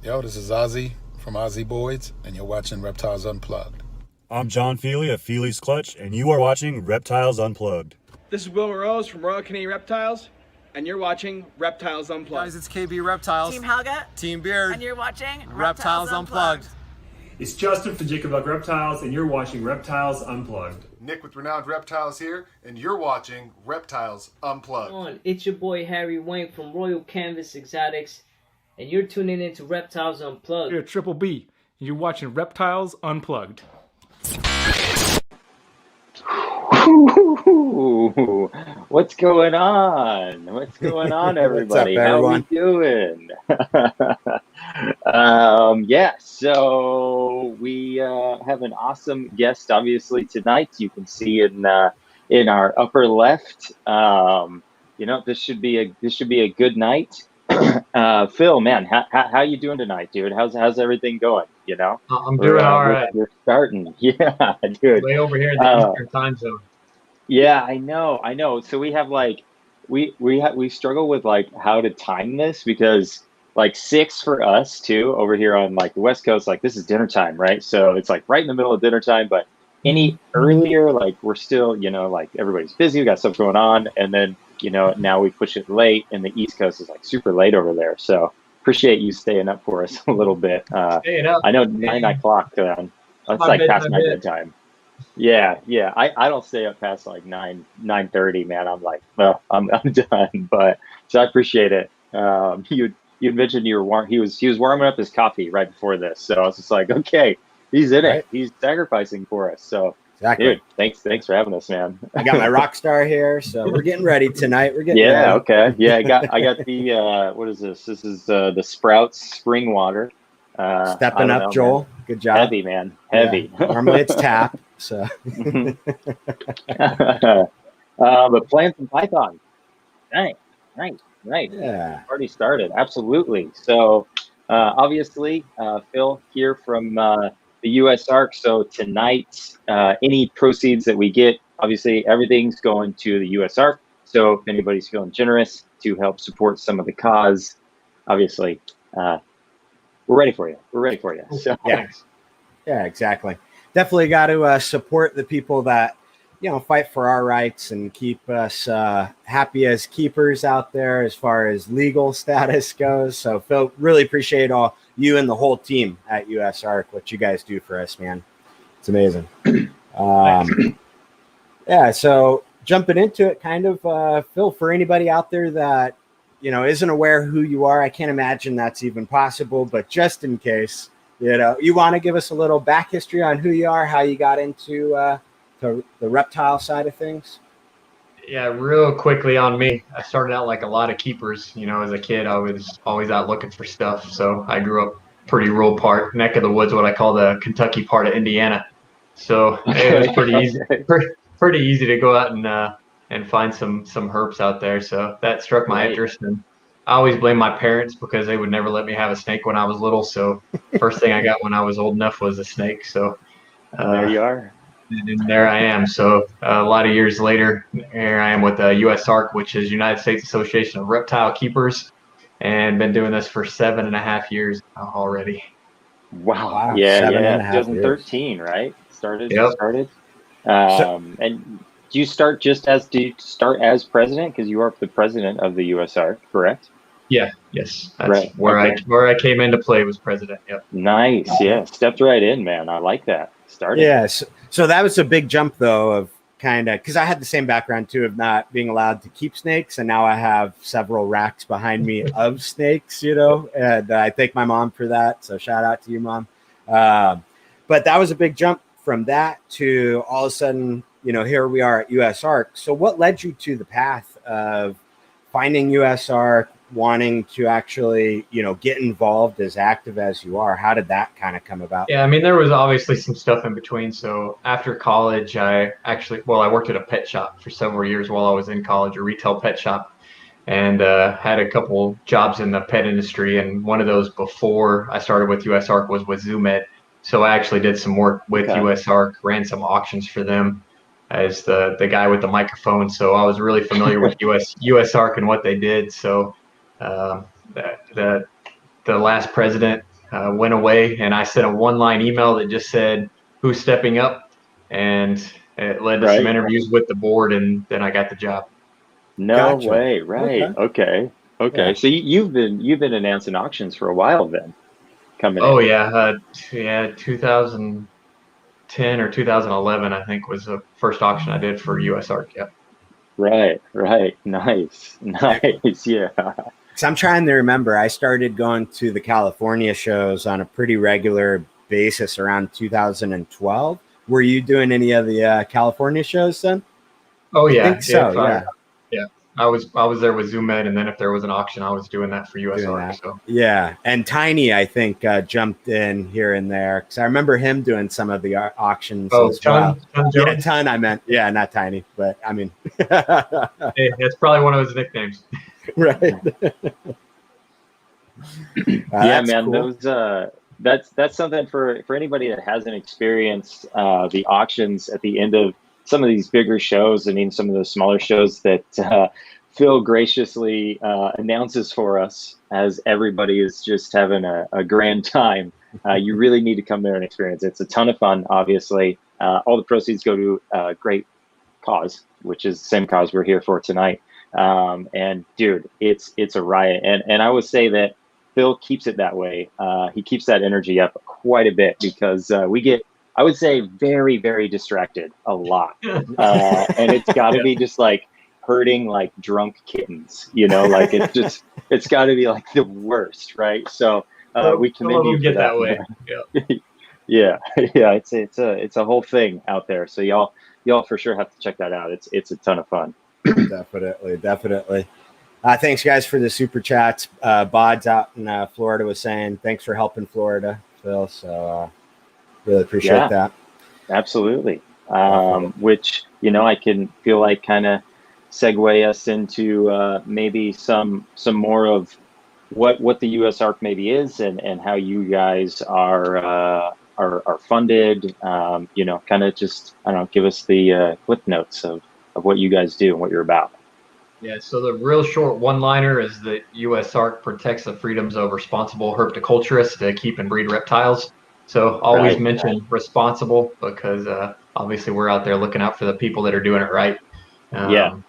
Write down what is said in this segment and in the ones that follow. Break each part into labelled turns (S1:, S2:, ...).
S1: Yo, this is Ozzy from Ozzy Boys, and you're watching Reptiles Unplugged.
S2: I'm John Feely of Feely's Clutch, and you are watching Reptiles Unplugged.
S3: This is Will Rose from Royal Canadian Reptiles, and you're watching Reptiles Unplugged.
S4: Guys, it's KB Reptiles.
S5: Team Helga.
S4: Team Beard.
S5: And you're watching
S4: Reptiles Unplugged.
S6: It's Justin from Jacob Luck Reptiles, and you're watching Reptiles Unplugged.
S7: Nick with Renowned Reptiles here, and you're watching Reptiles Unplugged.
S8: It's your boy Harry Wayne from Royal Canvas Exotics, and you're tuning into Reptiles Unplugged.
S9: You're Triple B, and you're watching Reptiles Unplugged.
S10: Ooh, what's going on? What's going on, everybody?
S11: What's up,
S10: How are we doing? So we have an awesome guest, obviously, tonight. You can see in our upper left. This should be a good night. Phil, man, how you doing tonight, dude? How's everything going?
S6: I'm doing all right.
S10: You're starting, yeah, dude.
S6: Way over here in the Eastern time zone.
S10: Yeah, I know. So we have we struggle with how to time this because 6 for us too over here on the West Coast. This is dinner time, right? So it's right in the middle of dinner time. But any earlier, we're still, everybody's busy. We got stuff going on, and then now we push it late, and the East Coast is super late over there. So appreciate you staying up for us a little bit.
S6: Staying up.
S10: I know 9 o'clock. That's past my bedtime. Yeah. I don't stay up past 9:30, man. I'm I'm done. But so I appreciate it. You mentioned you were warm. He was warming up his coffee right before this, so I was just okay, he's in it. He's sacrificing for us. So
S11: exactly.
S10: Dude, thanks for having us, man.
S11: I got my rock star here, so we're getting ready tonight. We're getting ready.
S10: Okay. Yeah, I got the what is this? This is the Sprouts spring water.
S11: Stepping up, Joel. Man. Good job.
S10: Heavy, man. Heavy.
S11: Yeah. Normally it's tap. So.
S10: But playing some Python. Nice.
S11: Yeah.
S10: Already started. Absolutely. So obviously, Phil here from the USARK. So tonight, any proceeds that we get, obviously everything's going to the USARK. So if anybody's feeling generous to help support some of the cause, obviously, we're ready for you. So,
S11: Yeah, exactly. Definitely got to support the people that, fight for our rights and keep us happy as keepers out there as far as legal status goes. So, Phil, really appreciate all you and the whole team at USARK, what you guys do for us, man. It's amazing. So jumping into it, kind of, Phil, for anybody out there that, isn't aware who you are, I can't imagine that's even possible, but just in case, you want to give us a little back history on who you are, how you got into the reptile side of things?
S6: Yeah, real quickly on me. I started out like a lot of keepers. As a kid, I was always out looking for stuff. So I grew up pretty rural neck of the woods, what I call the Kentucky part of Indiana. So it was pretty easy, pretty easy to go out and find some herps out there. So that struck my interest, and I always blame my parents because they would never let me have a snake when I was little. So first thing I got when I was old enough was a snake. So
S10: there you are.
S6: And there I am. So a lot of years later, here I am with USARK, which is United States Association of Reptile Keepers, and been doing this for 7.5 years already.
S10: Wow. Yeah. 2013, right? Started. And do you start as president? Because you are the president of the USARK, correct?
S6: Yeah. Yes. That's where I came into play was president. Yep.
S10: Nice. Yeah. Stepped right in, man. I like that. Started.
S11: Yes. So that was a big jump, though, of kind of because I had the same background, too, of not being allowed to keep snakes. And now I have several racks behind me of snakes, and I thank my mom for that. So shout out to you, Mom. But that was a big jump from that to all of a sudden, here we are at USARK. So what led you to the path of finding USARK, wanting to actually, get involved as active as you are? How did that kind of come about?
S6: Yeah, I mean, there was obviously some stuff in between. So after college, I worked at a pet shop for several years while I was in college, a retail pet shop, and had a couple jobs in the pet industry. And one of those before I started with USARK was with ZooMed. So I actually did some work with USARK, ran some auctions for them as the guy with the microphone. So I was really familiar with USARK and what they did. So the last president went away, and I sent a one-line email that just said, "Who's stepping up?" And it led to some interviews with the board, and then I got the job.
S10: No
S11: Gotcha.
S10: way. Right. Okay.
S11: Yeah.
S10: So you've been announcing auctions for a while then, coming
S6: Oh
S10: in.
S6: yeah, 2010 or 2011, I think, was the first auction I did for USARK. Yeah.
S10: Right. Nice. Yeah.
S11: So I'm trying to remember. I started going to the California shows on a pretty regular basis around 2012. Were you doing any of the California shows then?
S6: Oh
S11: I
S6: yeah,
S11: think so. Yeah.
S6: yeah. I was there with Zoom Ed, and then if there was an auction, I was doing that for
S11: Doing
S6: USARK.
S11: that.
S6: So
S11: Yeah, and Tiny, I think, jumped in here and there because I remember him doing some of the auctions as well.
S6: Ton
S11: Yeah,
S6: Jones.
S11: Ton. I meant, yeah, not Tiny, but I mean,
S6: Hey, that's probably one of his nicknames.
S11: right?
S10: Yeah, man.
S11: Cool.
S10: Those that's something for anybody that hasn't experienced the auctions at the end of some of these bigger shows and even some of those smaller shows that Phil graciously announces for us as everybody is just having a grand time. You really need to come there and experience it. It's a ton of fun, obviously. All the proceeds go to a great cause, which is the same cause we're here for tonight. And dude, it's a riot. And I would say that Phil keeps it that way. He keeps that energy up quite a bit because we get, I would say, very, very distracted a lot. And it's got to be just like herding like drunk kittens, like it's got to be like the worst, right? So we commend you for that way. Yeah. It's a whole thing out there. So y'all for sure have to check that out. It's a ton of fun.
S11: Definitely. Thanks, guys, for the super chats. Bod's out in Florida was saying thanks for helping Florida, Phil. So really appreciate that.
S10: Absolutely. Which I can feel like kind of segue us into maybe some more of what the USARK maybe is and how you guys are funded. Kind of just give us the clip notes of what you guys do and what you're about.
S6: Yeah, so the real short one-liner is that USARK protects the freedoms of responsible herpetoculturists to keep and breed reptiles. So always mention responsible because obviously we're out there looking out for the people that are doing it right. So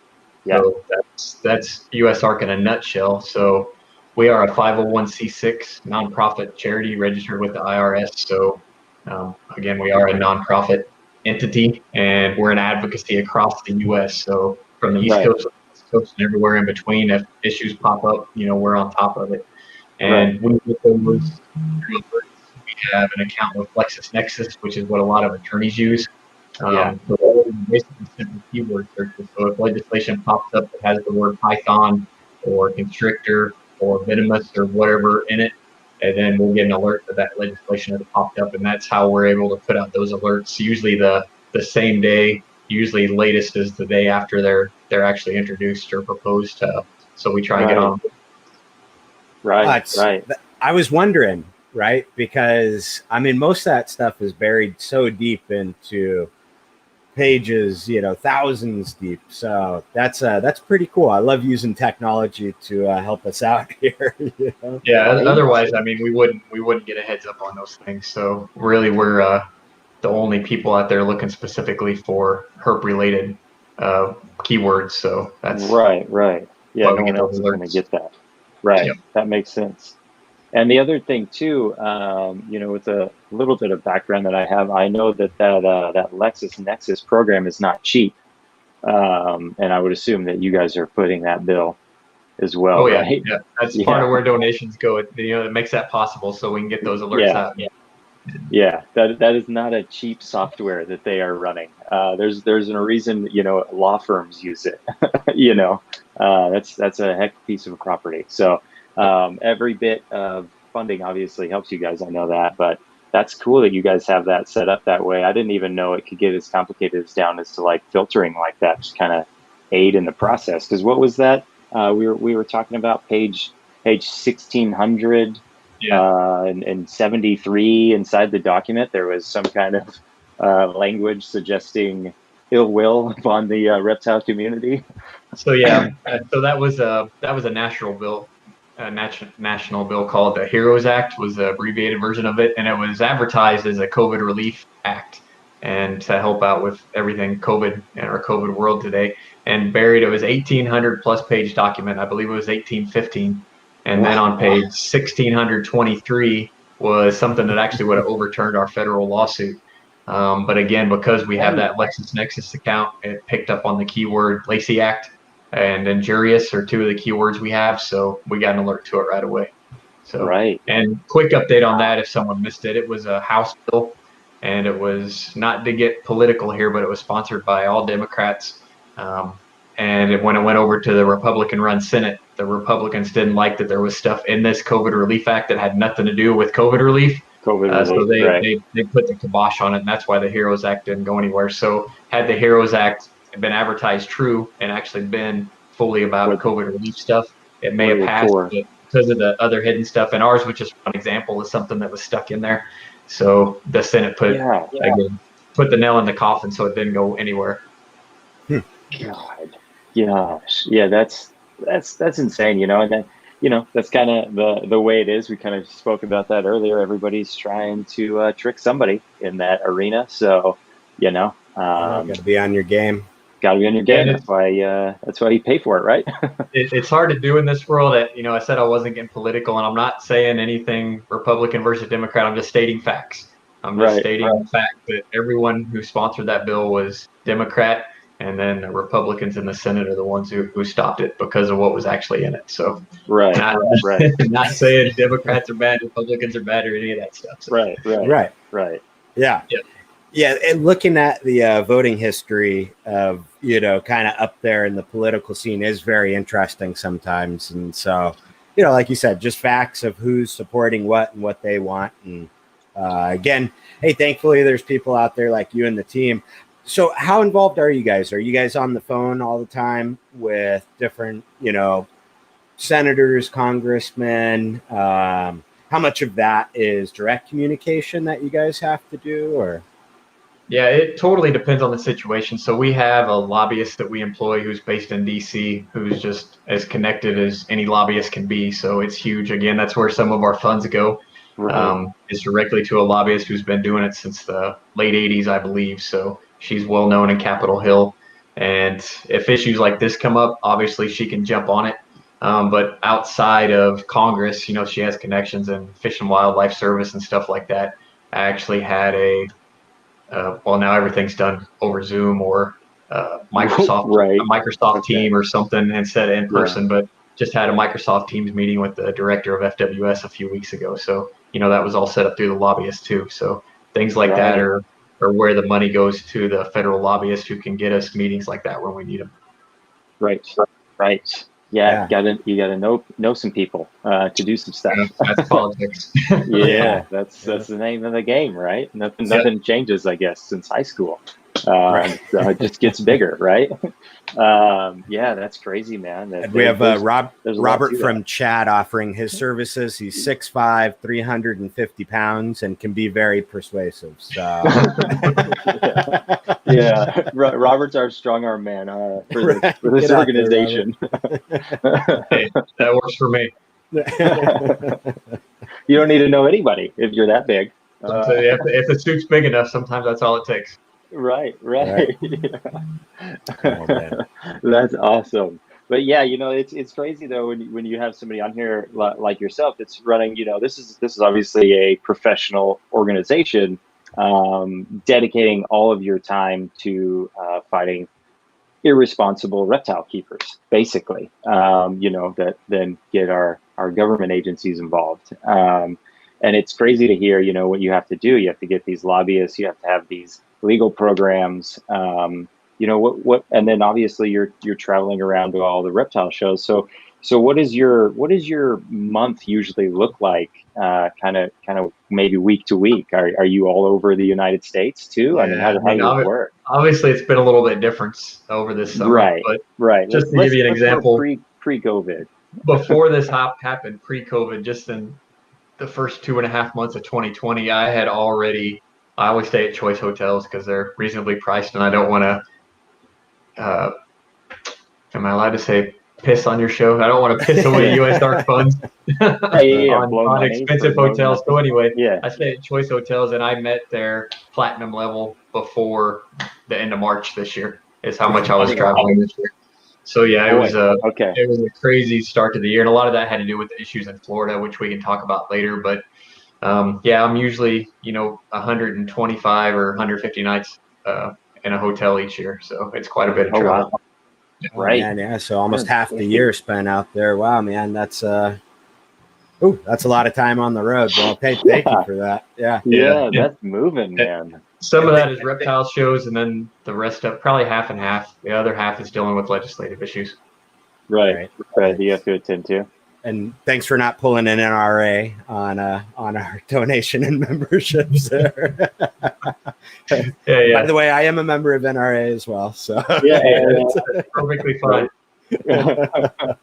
S6: that's USARK in a nutshell. So we are a 501c6 nonprofit charity registered with the IRS. So again, we are a nonprofit entity, and we're an advocacy across the U.S. So from the East Coast, West Coast, and everywhere in between, if issues pop up, we're on top of it. And we get those we have an account with LexisNexis, which is what a lot of attorneys use. So basically simple keyword searches. So if legislation pops up that has the word python or constrictor or venomous or whatever in it, and then we'll get an alert that that legislation has popped up, and that's how we're able to put out those alerts. Usually the same day, usually latest is the day after they're actually introduced or proposed to. So we try and get on.
S10: Right.
S11: I was wondering, right? Because I mean, most of that stuff is buried so deep into pages, thousands deep. So that's pretty cool. I love using technology to help us out here.
S6: Yeah. Otherwise, I mean, we wouldn't get a heads up on those things. So really, we're the only people out there looking specifically for herp related keywords. So that's
S10: right. Yeah, no one else is going to get that. Right. Yep. That makes sense. And the other thing too, with a little bit of background that I have, I know that LexisNexis program is not cheap, and I would assume that you guys are putting that bill as well.
S6: Oh yeah,
S10: right?
S6: yeah. That's part of where donations go. It makes that possible, so we can get those alerts out.
S10: Yeah, that is not a cheap software that they are running. There's a reason law firms use it. That's a heck piece of property. So. Every bit of funding obviously helps you guys. I know that, but that's cool that you guys have that set up that way. I didn't even know it could get as complicated as down as to like filtering like that, just kind of aid in the process. Because what was that? We were talking about page 1600 and 73 inside the document. There was some kind of language suggesting ill will upon the reptile community.
S6: So yeah, so that was a national bill. national bill called the HEROES Act, was the abbreviated version of it, and it was advertised as a COVID relief act and to help out with everything COVID in our COVID world today. And buried, it was 1,800 plus page document. I believe it was 1815. And then on page 1,623 was something that actually would have overturned our federal lawsuit. But again, because we have that LexisNexis account, it picked up on the keyword Lacey Act and injurious are two of the keywords we have. So we got an alert to it right away. So, and quick update on that, if someone missed it, it was a House bill, and it was, not to get political here, but it was sponsored by all Democrats. And when it went over to the Republican-run Senate, the Republicans didn't like that there was stuff in this COVID Relief Act that had nothing to do with COVID relief. So they put the kibosh on it, and that's why the HEROES Act didn't go anywhere. So had the HEROES Act been advertised true and actually been fully about COVID relief stuff, it may have passed, but because of the other hidden stuff. And ours was just one example of something that was stuck in there. So the Senate put the nail in the coffin, so it didn't go anywhere.
S10: God, gosh, yeah, that's insane, you know. And then, you know, that's kind of the way it is. We kind of spoke about that earlier. Everybody's trying to trick somebody in that arena. So, you know,
S11: got to be on your game.
S10: Got to be on your game. That's why you pay for it, right?
S6: It's hard to do in this world. You know, I said I wasn't getting political, and I'm not saying anything Republican versus Democrat. I'm just stating facts. I'm just stating the fact that everyone who sponsored that bill was Democrat, and then the Republicans in the Senate are the ones who stopped it because of what was actually in it. So not saying Democrats are bad, Republicans are bad, or any of that stuff. So.
S10: Right.
S11: Yeah, and looking at the voting history of, you know, kind of up there in the political scene is very interesting sometimes. And so, you know, like you said, just facts of who's supporting what and what they want. And again, hey, thankfully there's people out there like you and the team. So how involved are you guys? Are you guys on the phone all the time with different, you know, senators, congressmen? How much of that is direct communication that you guys have to do, or?
S6: Yeah, it totally depends on the situation. So we have a lobbyist that we employ who's based in DC, who's just as connected as any lobbyist can be. So it's huge. Again, that's where some of our funds go. Is directly to a lobbyist who's been doing it since the late 80s, I believe. So she's well known in Capitol Hill. And if issues like this come up, obviously she can jump on it. But outside of Congress, you know, she has connections in Fish and Wildlife Service and stuff like that. I actually had well, now everything's done over Zoom or Microsoft team or something instead of in person, but just had a Microsoft Teams meeting with the director of FWS a few weeks ago. So, you know, that was all set up through the lobbyist too. So things like that are where the money goes to the federal lobbyist who can get us meetings like that when we need them.
S10: Right. Yeah. You gotta know some people to do some stuff.
S6: That's politics.
S10: That's the name of the game, right? Nothing changes, I guess, since high school. So it just gets bigger, right? That's crazy, man.
S11: And we have Robert from Chad offering his services. He's 6'5", 350 pounds, and can be very persuasive. So.
S10: Robert's our strong arm man for this organization.
S6: Hey, that works for me.
S10: You don't need to know anybody if you're that big.
S6: If the suit's big enough, sometimes that's all it takes.
S10: Right. That's awesome. But yeah, you know, it's crazy though when you have somebody on here like yourself that's running. You know, this is obviously a professional organization, dedicating all of your time to fighting irresponsible reptile keepers, basically. You know, that then get our government agencies involved. And it's crazy to hear, you know, what you have to do. You have to get these lobbyists. You have to have these legal programs. You know what, and then obviously you're traveling around to all the reptile shows. So what is your month usually look like? Kind of maybe week to week. Are you all over the United States too? I mean, how does it work?
S6: Obviously, it's been a little bit different over this summer. But just to give you an example,
S10: pre-COVID.
S6: Before this happened, pre-COVID, just in the first 2.5 months of 2020, I always stay at choice hotels because they're reasonably priced, and I don't want to. Am I allowed to say piss on your show. I don't want to piss away USARK funds
S10: blow
S6: on
S10: money
S6: expensive
S10: for no
S6: hotels.
S10: nothing.
S6: So anyway,
S10: Yeah.
S6: I stayed at Choice Hotels, and I met their platinum level before the end of March this year. Is how much I was traveling this year. So yeah, it was a crazy start to the year, and a lot of that had to do with the issues in Florida, which we can talk about later. But yeah, I'm usually 125 or 150 nights in a hotel each year, so it's quite a bit of travel.
S10: Wow.
S11: Oh, right. Man, yeah. So almost half the year spent out there. Wow, man, that's a lot of time on the road. Well, thank you for that. Yeah.
S10: Yeah, that's moving, man.
S6: Some of that is reptile shows, and then the rest of probably half and half. The other half is dealing with legislative issues.
S10: Right. You have to attend to.
S11: And thanks for not pulling an NRA on our donation and memberships there.
S6: Yeah.
S11: By the way, I am a member of NRA as well, so
S6: yeah, that's perfectly fine. I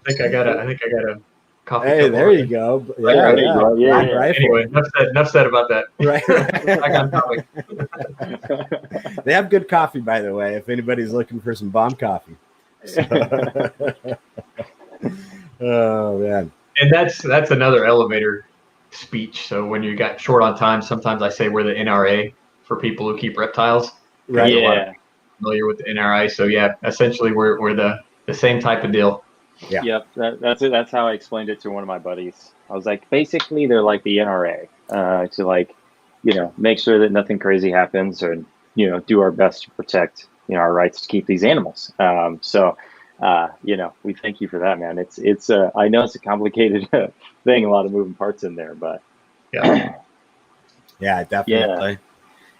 S6: think I got a coffee.
S11: Hey, there you go. Yeah.
S6: Anyway, enough said about that.
S11: Right.
S6: Back on topic.
S11: They have good coffee, by the way, if anybody's looking for some bomb coffee. So. Oh man.
S6: And that's another elevator speech. So when you got short on time, sometimes I say we're the NRA for people who keep reptiles.
S10: Right.
S6: Yeah. Familiar with the NRA. So yeah, essentially we're the same type of deal.
S10: Yeah. Yep. That's it. That's how I explained it to one of my buddies. I was like, basically they're like the NRA, to make sure that nothing crazy happens, or do our best to protect our rights to keep these animals. We thank you for that, man. It's I know it's a complicated thing, a lot of moving parts in there, but
S6: yeah,
S11: definitely.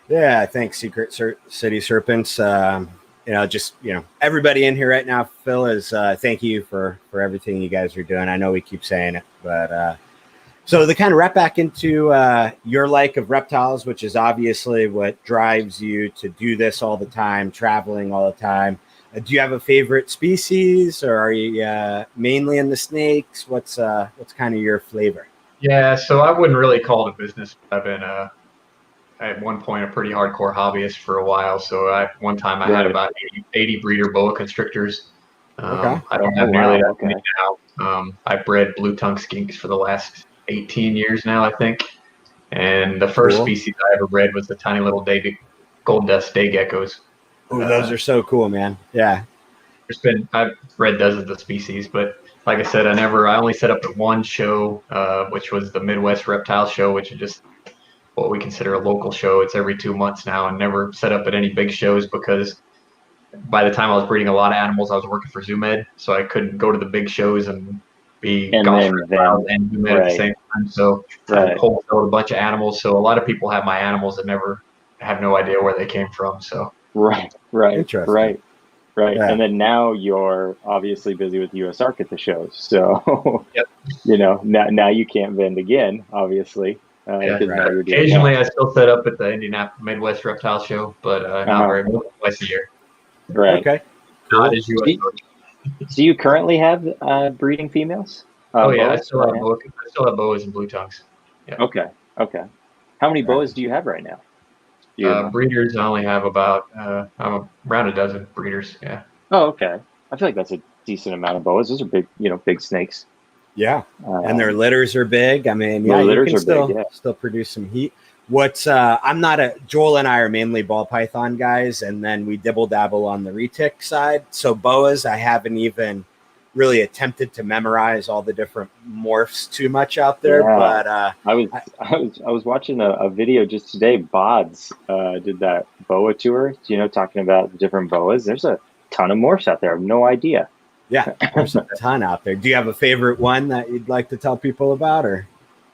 S11: Yeah, thanks, Secret City Serpents. Everybody in here right now, Phil, is thank you for everything you guys are doing. I know we keep saying it, but so to kind of wrap back into your like of reptiles, which is obviously what drives you to do this all the time, traveling all the time. Do you have a favorite species, or are you mainly in the snakes? What's kind of your flavor?
S6: Yeah, so I wouldn't really call it a business. I've been at one point a pretty hardcore hobbyist for a while. So one time I had about 80 breeder boa constrictors. I don't have nearly that many now. I've bred blue tongue skinks for the last 18 years now, I think. And the first species I ever bred was the tiny little gold dust day geckos.
S11: Oh, those are so cool, man. Yeah.
S6: I've bred dozens of species, but like I said, I only set up at one show, which was the Midwest Reptile Show, which is just what we consider a local show. It's every 2 months now, and never set up at any big shows because by the time I was breeding a lot of animals, I was working for ZooMed, so I couldn't go to the big shows and be golf and ZooMed at the same time. So I wholesaled a bunch of animals. So a lot of people have my animals and never have no idea where they came from. So
S10: Right.
S11: Interesting.
S10: Right. Yeah. And then now you're obviously busy with USARK at the shows. So, now you can't vend again, obviously.
S6: Occasionally I still set up at the Indianapolis Midwest Reptile Show, but not very much, twice a year.
S10: Right.
S11: Okay.
S6: Not as USARK.
S10: Do you currently have breeding females?
S6: I still have boas and blue tongues. Yeah.
S10: Okay. How many boas do you have right now?
S6: Breeders, I only have about around a dozen breeders. Yeah.
S10: Oh, okay. I feel like that's a decent amount of boas. Those are big, big snakes.
S11: Yeah, and their litters are big. I mean,
S10: their litters
S11: you can
S10: big,
S11: still produce some heat. Joel and I are mainly ball python guys, and then we dibble dabble on the retic side. So boas, I haven't even really attempted to memorize all the different morphs too much out there. But
S10: I was watching a video just today. Bods did that boa tour, talking about the different boas. There's a ton of morphs out there. I have no idea.
S11: Yeah, there's a ton out there. Do you have a favorite one that you'd like to tell people about, or?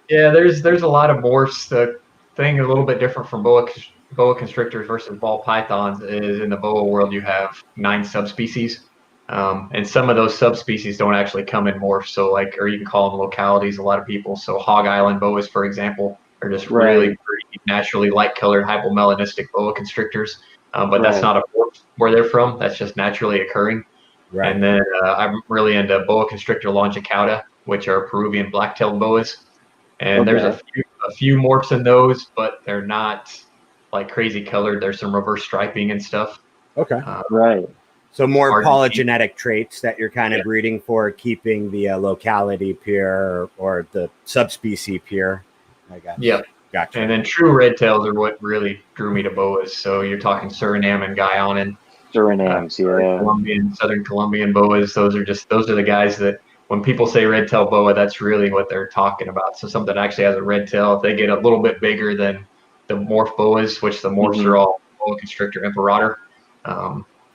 S6: Yeah, there's a lot of morphs. The thing a little bit different from boa constrictors versus ball pythons is in the boa world you have 9 subspecies. And some of those subspecies don't actually come in morphs, or you can call them localities, a lot of people. So Hog Island boas, for example, are just really pretty naturally light-colored hypomelanistic boa constrictors. But that's not a morph where they're from. That's just naturally occurring. Right. And then I'm really into boa constrictor longicauda, which are Peruvian black-tailed boas. And there's a few morphs in those, but they're not like crazy colored. There's some reverse striping and stuff.
S11: Okay.
S10: Right.
S11: So more
S6: hard to
S11: polygenetic traits that you're kind of breeding for, keeping the locality pure or the subspecies pure. I guess.
S6: Yep.
S11: Gotcha.
S6: And then true red tails are what really drew me to Boas. So you're talking Suriname and Guyanan.
S10: Surinams,
S6: Southern Colombian Boas. Those are the guys that when people say red tail boa, that's really what they're talking about. So something actually has a red tail. If they get a little bit bigger than the morph boas, which the morphs are all boa constrictor imperator.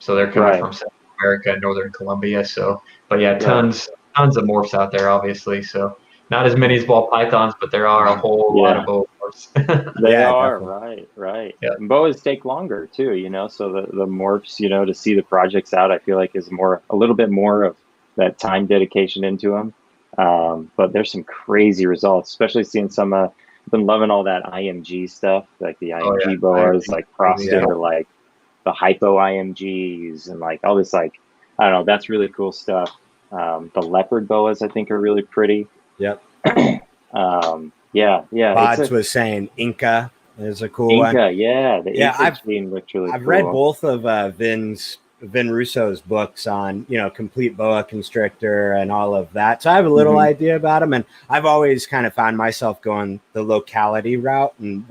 S6: So they're coming from South America and Northern Colombia. So, but yeah, tons of morphs out there, obviously. So not as many as ball pythons, but there are a whole lot of boa morphs.
S10: They are,
S11: definitely.
S10: right.
S6: Yeah.
S10: And boas take longer too, so the morphs, to see the projects out, I feel like is a little bit more of that time dedication into them. But there's some crazy results, especially seeing some, I've been loving all that IMG stuff, like the IMG boas, like crossed into like the hypo IMGs and like all this, like, I don't know, that's really cool stuff. The leopard boas, I think, are really pretty.
S11: Yep.
S10: Bods
S11: was saying Inca is a cool one.
S10: The Inca gene looked really
S11: I've
S10: cool.
S11: read both of Vin Russo's books on, complete boa constrictor and all of that. So I have a little idea about them. And I've always kind of found myself going the locality route and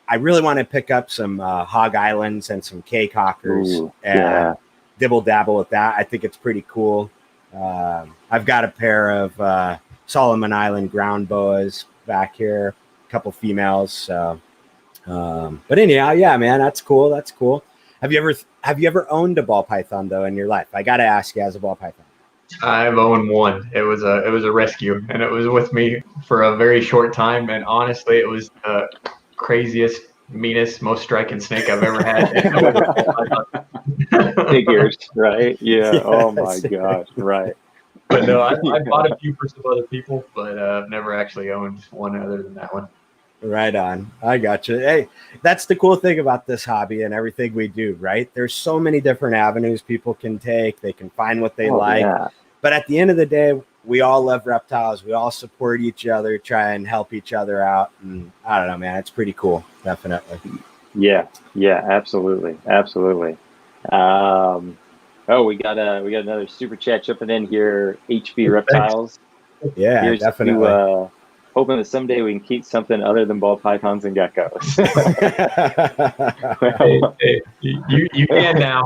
S11: I really want to pick up some hog islands and some K cockers and dibble dabble with that. I think it's pretty cool. I've got a pair of Solomon Island ground boas back here, a couple females. So, but anyhow, yeah, man, that's cool. That's cool. Have you ever owned a ball python though in your life? I got to ask you, as a ball python.
S6: I've owned one. It was a rescue, and it was with me for a very short time. And honestly, it was the craziest, meanest, most striking snake I've ever had.
S10: Figures, right? Yeah. Oh my gosh, right.
S6: But no, I bought a few for some other people, but I've never actually owned one other than that one.
S11: Right on. I got you. Hey, that's the cool thing about this hobby and everything we do, right? There's so many different avenues people can take. They can find what they like. Yeah. But at the end of the day, we all love reptiles. We all support each other, try and help each other out. And I don't know, man, it's pretty cool. Definitely.
S10: Yeah, absolutely. Absolutely. We got another super chat jumping in here. HB Reptiles.
S11: Yeah,
S10: here's
S11: definitely.
S10: To, hoping that someday we can keep something other than ball pythons and geckos.
S6: hey, you can now,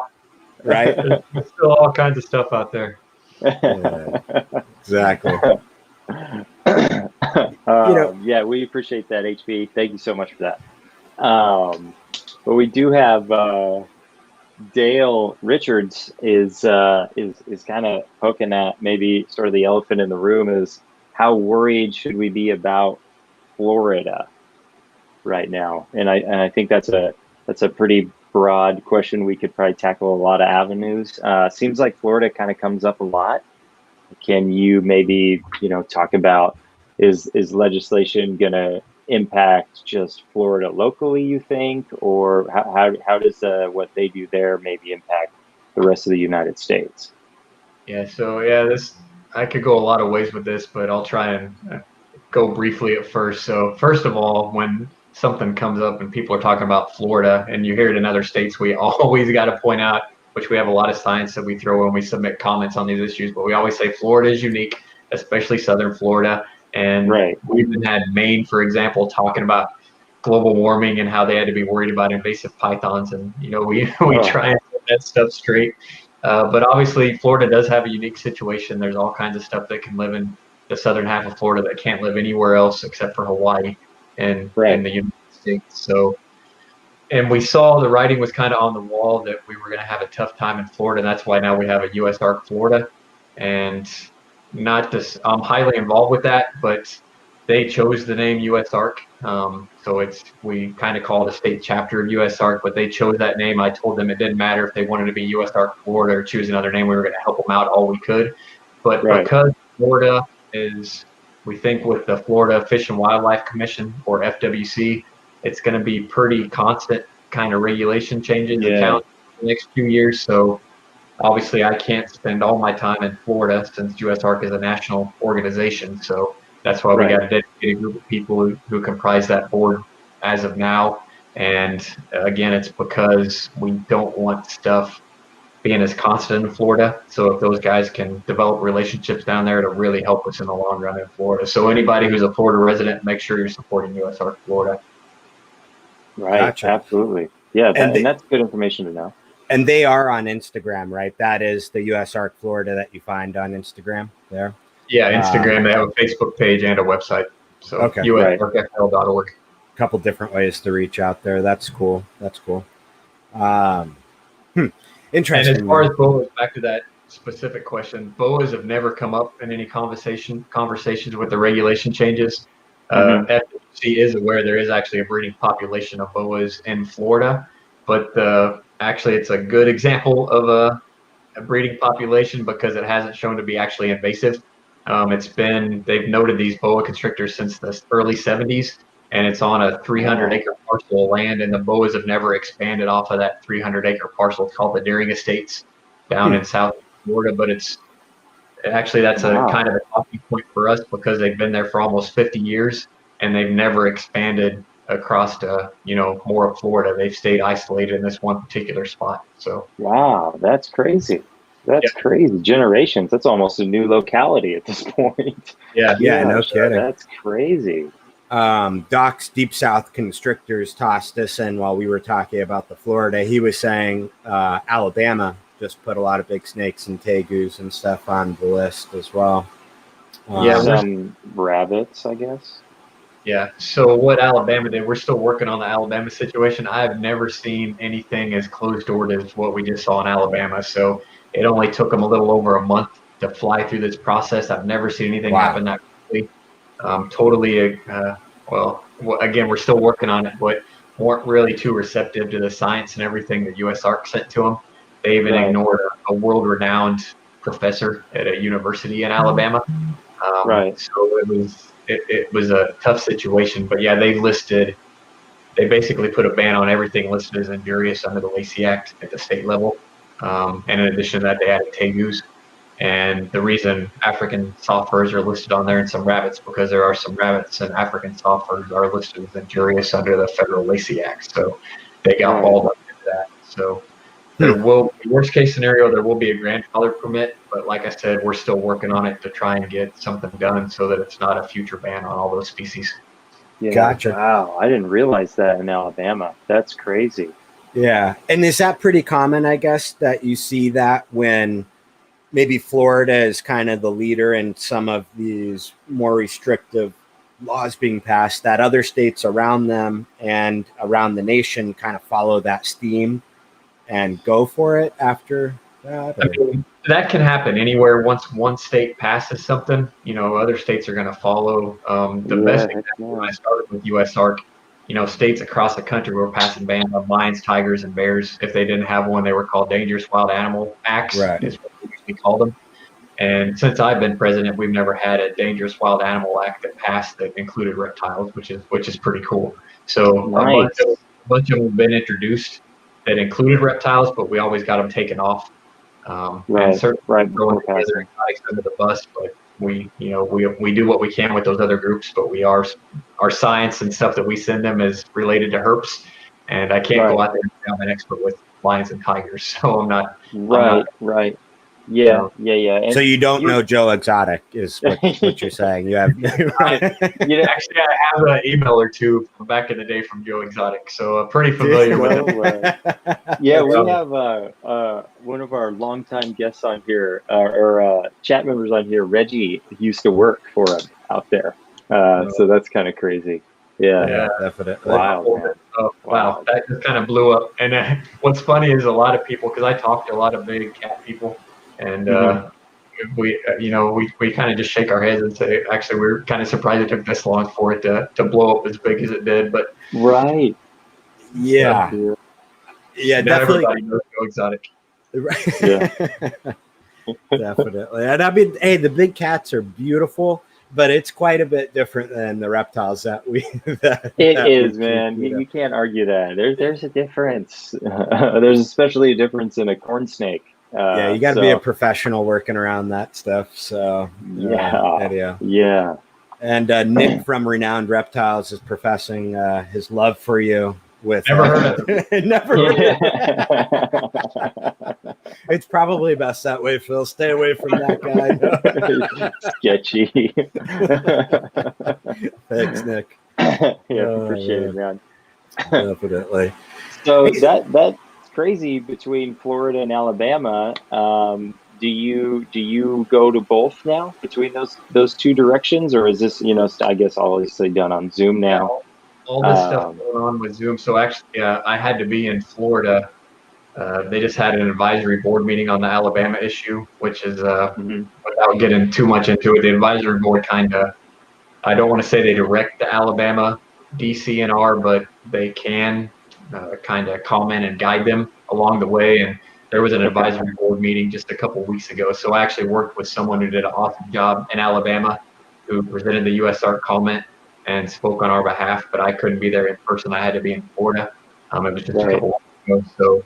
S11: right?
S6: There's still all kinds of stuff out there.
S11: Yeah, exactly.
S10: Yeah, we appreciate that, HB. Thank you so much for that. But we do have Dale Richards is kind of poking at maybe sort of the elephant in the room is how worried should we be about Florida right now? And I think that's a pretty broad question. We could probably tackle a lot of avenues. Seems like Florida kind of comes up a lot. Can you maybe, talk about is legislation going to impact just Florida locally, you think, or how does what they do there maybe impact the rest of the United States?
S6: Yeah, so I could go a lot of ways with this, but I'll try and go briefly at first. So first of all, when something comes up and people are talking about Florida and you hear it in other states, we always got to point out, which we have a lot of science that we throw when we submit comments on these issues, but we always say Florida is unique, especially Southern Florida. And we even had Maine, for example, talking about global warming and how they had to be worried about invasive pythons. And, we try and set that stuff straight. But obviously, Florida does have a unique situation. There's all kinds of stuff that can live in the southern half of Florida that can't live anywhere else except for Hawaii and in the United States. So, and we saw the writing was kind of on the wall that we were going to have a tough time in Florida. And that's why now we have a USARK Florida. And I'm highly involved with that, but they chose the name USARK. So we kind of call it a state chapter of USARK, but they chose that name. I told them it didn't matter if they wanted to be USARK Florida or choose another name. We were going to help them out all we could. But because Florida is, we think with the Florida Fish and Wildlife Commission, or FWC, it's going to be pretty constant kind of regulation changes in the next few years. So obviously I can't spend all my time in Florida since USARK is a national organization. So that's why we got a dedicated group of people who comprise that board as of now. And again, it's because we don't want stuff being as constant in Florida. So if those guys can develop relationships down there, it'll really help us in the long run in Florida. So anybody who's a Florida resident, make sure you're supporting USARK Florida.
S10: Right.
S11: Gotcha.
S10: Absolutely. Yeah.
S11: And
S10: And that's good information to know.
S11: And they are on Instagram, right? That is the USARK Florida that you find on Instagram there.
S6: Yeah, Instagram. They have a Facebook page and a website. So
S11: Okay.
S6: usarkfl.org.
S11: A couple different ways to reach out there. That's cool. Interesting.
S6: And as far as Boas, back to that specific question, Boas have never come up in any conversations with the regulation changes. FWC is aware there is actually a breeding population of Boas in Florida, but actually it's a good example of a breeding population because it hasn't shown to be actually invasive. They've noted these boa constrictors since the early 70s, and it's on a 300-acre parcel of land, and the boas have never expanded off of that 300-acre parcel. It's called the Deering Estates down in South Florida, but that's a kind of a talking point for us because they've been there for almost 50 years, and they've never expanded across to, more of Florida. They've stayed isolated in this one particular spot. So
S10: wow, that's crazy. That's crazy. Generations. That's almost a new locality at this point.
S11: Yeah, no kidding.
S10: That's crazy.
S11: Doc's Deep South Constrictors tossed us in while we were talking about the Florida. He was saying Alabama just put a lot of big snakes and tegus and stuff on the list as well.
S10: Some rabbits, I guess.
S6: Yeah. So what Alabama did, we're still working on the Alabama situation. I have never seen anything as closed-doored as what we just saw in Alabama. So it only took them a little over a month to fly through this process. I've never seen anything happen that quickly. Again, we're still working on it, but weren't really too receptive to the science and everything that USARK sent to them. They even ignored a world-renowned professor at a university in Alabama. So it was a tough situation. But yeah, they basically put a ban on everything listed as injurious under the Lacey Act at the state level. And in addition to that, they added tegus. And the reason African soft furs are listed on there and some rabbits, because there are some rabbits and African soft furs are listed as injurious under the federal Lacey Act. So they got hauled up into that. So there will, worst case scenario, there will be a grandfather permit. But like I said, we're still working on it to try and get something done so that it's not a future ban on all those species.
S10: Yeah.
S11: Gotcha.
S10: Wow. I didn't realize that in Alabama. That's crazy.
S11: Yeah. And is that pretty common, I guess, that you see that when maybe Florida is kind of the leader in some of these more restrictive laws being passed, that other states around them and around the nation kind of follow that steam and go for it after that?
S6: I mean, that can happen anywhere. Once one state passes something, other states are going to follow. The best example, when I started with USARK, states across the country were passing bans on lions, tigers, and bears. If they didn't have one, they were called Dangerous Wild Animal Acts, is what we usually call them. And since I've been president, we've never had a Dangerous Wild Animal Act that passed that included reptiles, which is pretty cool. So a bunch of them have been introduced that included reptiles, but we always got them taken off. And certainly going together exotics under the bus, but we do what we can with those other groups, but our science and stuff that we send them is related to herps, and I can't go out there and say I'm an expert with lions and tigers, so I'm not.
S10: Yeah. And
S11: so you don't know Joe Exotic is what you're saying. You have
S6: actually, I have an email or two from back in the day from Joe Exotic, so I'm pretty familiar with him.
S10: Yeah, we have one of our longtime guests on here, or chat members on here. Reggie used to work for him out there, so that's kind of crazy. Yeah,
S11: definitely.
S6: Wow, that just kind of blew up. And what's funny is a lot of people, because I talk to a lot of big cat people. And we kind of just shake our heads and say, actually, we're kind of surprised it took this long for it to blow up as big as it did. But
S10: definitely.
S6: Everybody knows Joe Exotic.
S11: Definitely. And I mean, hey, the big cats are beautiful, but it's quite a bit different than the reptiles that we.
S10: You can't argue that. There's a difference. There's especially a difference in a corn snake.
S11: You got to be a professional working around that stuff. So
S10: yeah.
S11: And Nick from Renowned Reptiles is professing his love for you with
S6: Never heard of
S11: it. Never heard of it. It's probably best that way, Phil. Stay away from that guy.
S10: Sketchy.
S11: Thanks, Nick.
S10: Yeah, appreciate it, man.
S11: Definitely.
S10: So that's crazy between Florida and Alabama. Do you go to both now between those two directions, or is this I guess obviously done on Zoom now?
S6: All this stuff going on with Zoom. So actually, I had to be in Florida. They just had an advisory board meeting on the Alabama issue, which is without getting too much into it, the advisory board kind of, I don't want to say they direct the Alabama DCNR, but they can kind of comment and guide them along the way. And there was an advisory board meeting just a couple weeks ago. So I actually worked with someone who did an awesome job in Alabama, who presented the USARK comment and spoke on our behalf, but I couldn't be there in person. I had to be in Florida. It was just a couple weeks ago.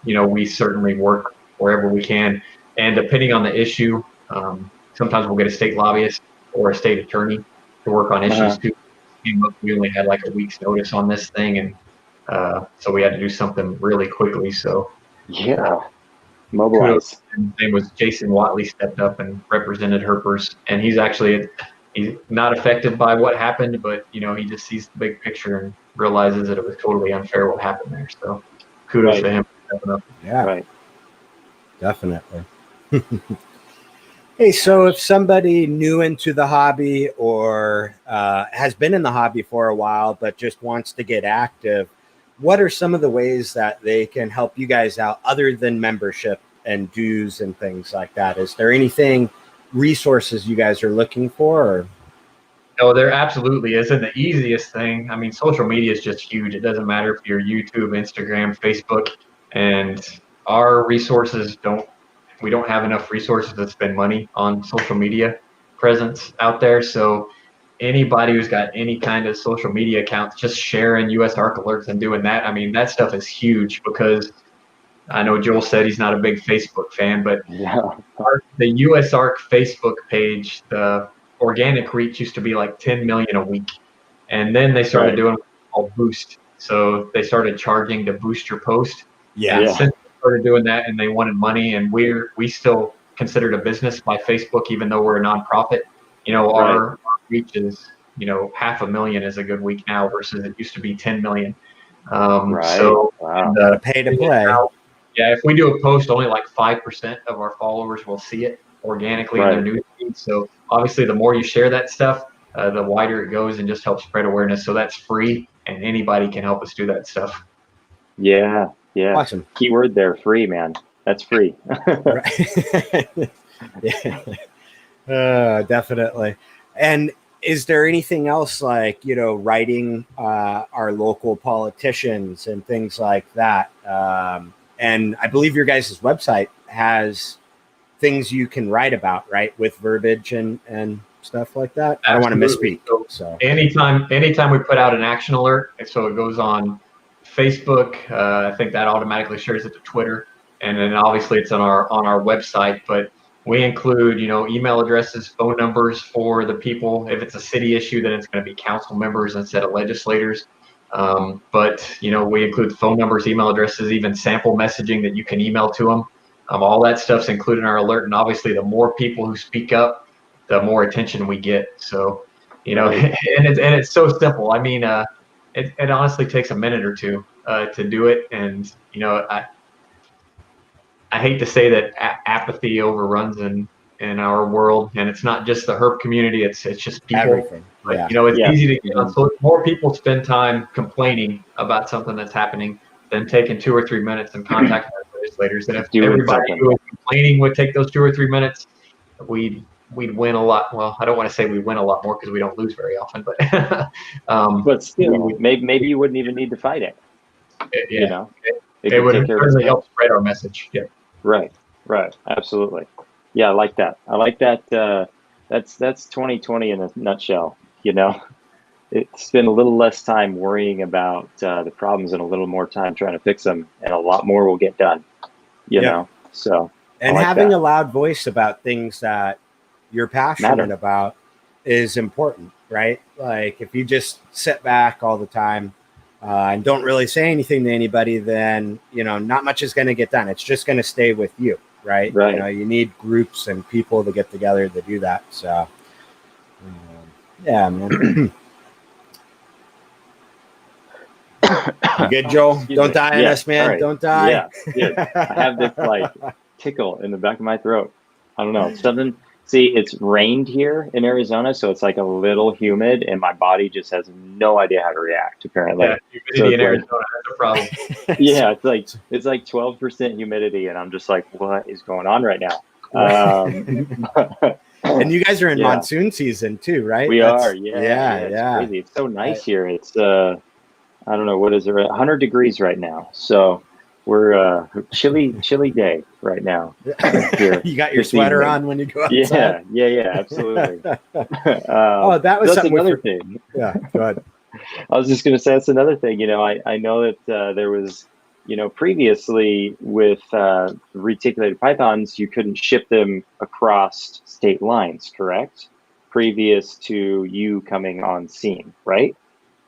S6: So, we certainly work wherever we can. And depending on the issue, sometimes we'll get a state lobbyist or a state attorney to work on issues too. We only had like a week's notice on this thing, and so we had to do something really quickly. So
S10: mobilize.
S6: His name was Jason Watley, stepped up and represented Herpers, and he's not affected by what happened, but he just sees the big picture and realizes that it was totally unfair what happened there. So kudos to him for stepping up.
S11: Yeah,
S10: right.
S11: Definitely. Hey, so if somebody new into the hobby or has been in the hobby for a while but just wants to get active, what are some of the ways that they can help you guys out other than membership and dues and things like that? Is there anything, resources you guys are looking for? Or?
S6: No, there absolutely isn't. The easiest thing, I mean, social media is just huge. It doesn't matter if you're YouTube, Instagram, Facebook, and our resources we don't have enough resources to spend money on social media presence out there. So anybody who's got any kind of social media accounts, just sharing USARK alerts and doing that, I mean, that stuff is huge, because I know Joel said he's not a big Facebook fan, but the USARK Facebook page, the organic reach used to be like 10 million a week. And then they started doing what's called boost. So they started charging to boost your post. And since they started doing that and they wanted money, and we still considered a business by Facebook, even though we're a nonprofit, our reach is, 500,000 is a good week now versus it used to be 10 million. So
S11: pay to play.
S6: If we do a post, only like 5% of our followers will see it organically in their newsfeed. So obviously the more you share that stuff, the wider it goes and just helps spread awareness. So that's free, and anybody can help us do that stuff.
S10: Yeah.
S11: Awesome.
S10: Keyword there, free, man. That's free.
S11: Definitely. And is there anything else like, writing our local politicians and things like that? And I believe your guys' website has things you can write about, right? With verbiage and stuff like that. Absolutely. I don't want to misspeak. So
S6: anytime we put out an action alert, so it goes on Facebook, I think that automatically shares it to Twitter, and then obviously it's on our website. But we include, email addresses, phone numbers for the people. If it's a city issue, then it's going to be council members instead of legislators. But we include phone numbers, email addresses, even sample messaging that you can email to them. All that stuff's included in our alert, and obviously the more people who speak up, the more attention we get. So, and it's so simple. I mean, it honestly takes a minute or two to do it. And, I hate to say that apathy overruns in our world, and it's not just the herp community. It's just people. Everything. But, it's easy to get on. So more people spend time complaining about something that's happening than taking 2 or 3 minutes and contacting our legislators. And if everybody who is complaining would take those 2 or 3 minutes, we'd win a lot. Well, I don't want to say we win a lot more because we don't lose very often, but
S10: still, maybe you wouldn't even need to fight it.
S6: It would certainly help spread our message. Yeah.
S10: Right. Absolutely. Yeah, I like that. That's 2020 in a nutshell. Spend a little less time worrying about the problems and a little more time trying to fix them, and a lot more will get done. You know. So
S11: and having a loud voice about things that you're passionate about is important, right? Like if you just sit back all the time and don't really say anything to anybody, then, not much is going to get done. It's just going to stay with you, right?
S10: Right.
S11: You need groups and people to get together to do that. So, yeah, man. You good, Joel? Don't die on us, man.
S10: Right.
S11: Don't die.
S10: Yeah, good. I have this like tickle in the back of my throat. I don't know. Something. See, it's rained here in Arizona, so it's like a little humid, and my body just has no idea how to react. Apparently,
S6: Yeah, humidity in Arizona, that's a problem.
S10: yeah, it's like 12% humidity, and I'm just like, what is going on right now?
S11: And you guys are in monsoon season too, right?
S10: We are. Yeah.
S11: It's
S10: crazy. It's so nice here. It's I don't know, what is it? 100 degrees right now. So we're chilly day right now. Here,
S11: you got your sweater on when you go outside.
S10: Yeah, absolutely.
S11: That was
S10: that's
S11: something
S10: another thing.
S11: Yeah, go ahead.
S10: I was just going to say that's another thing. I know that there was, previously with reticulated pythons, you couldn't ship them across state lines, correct? Previous to you coming on scene, right?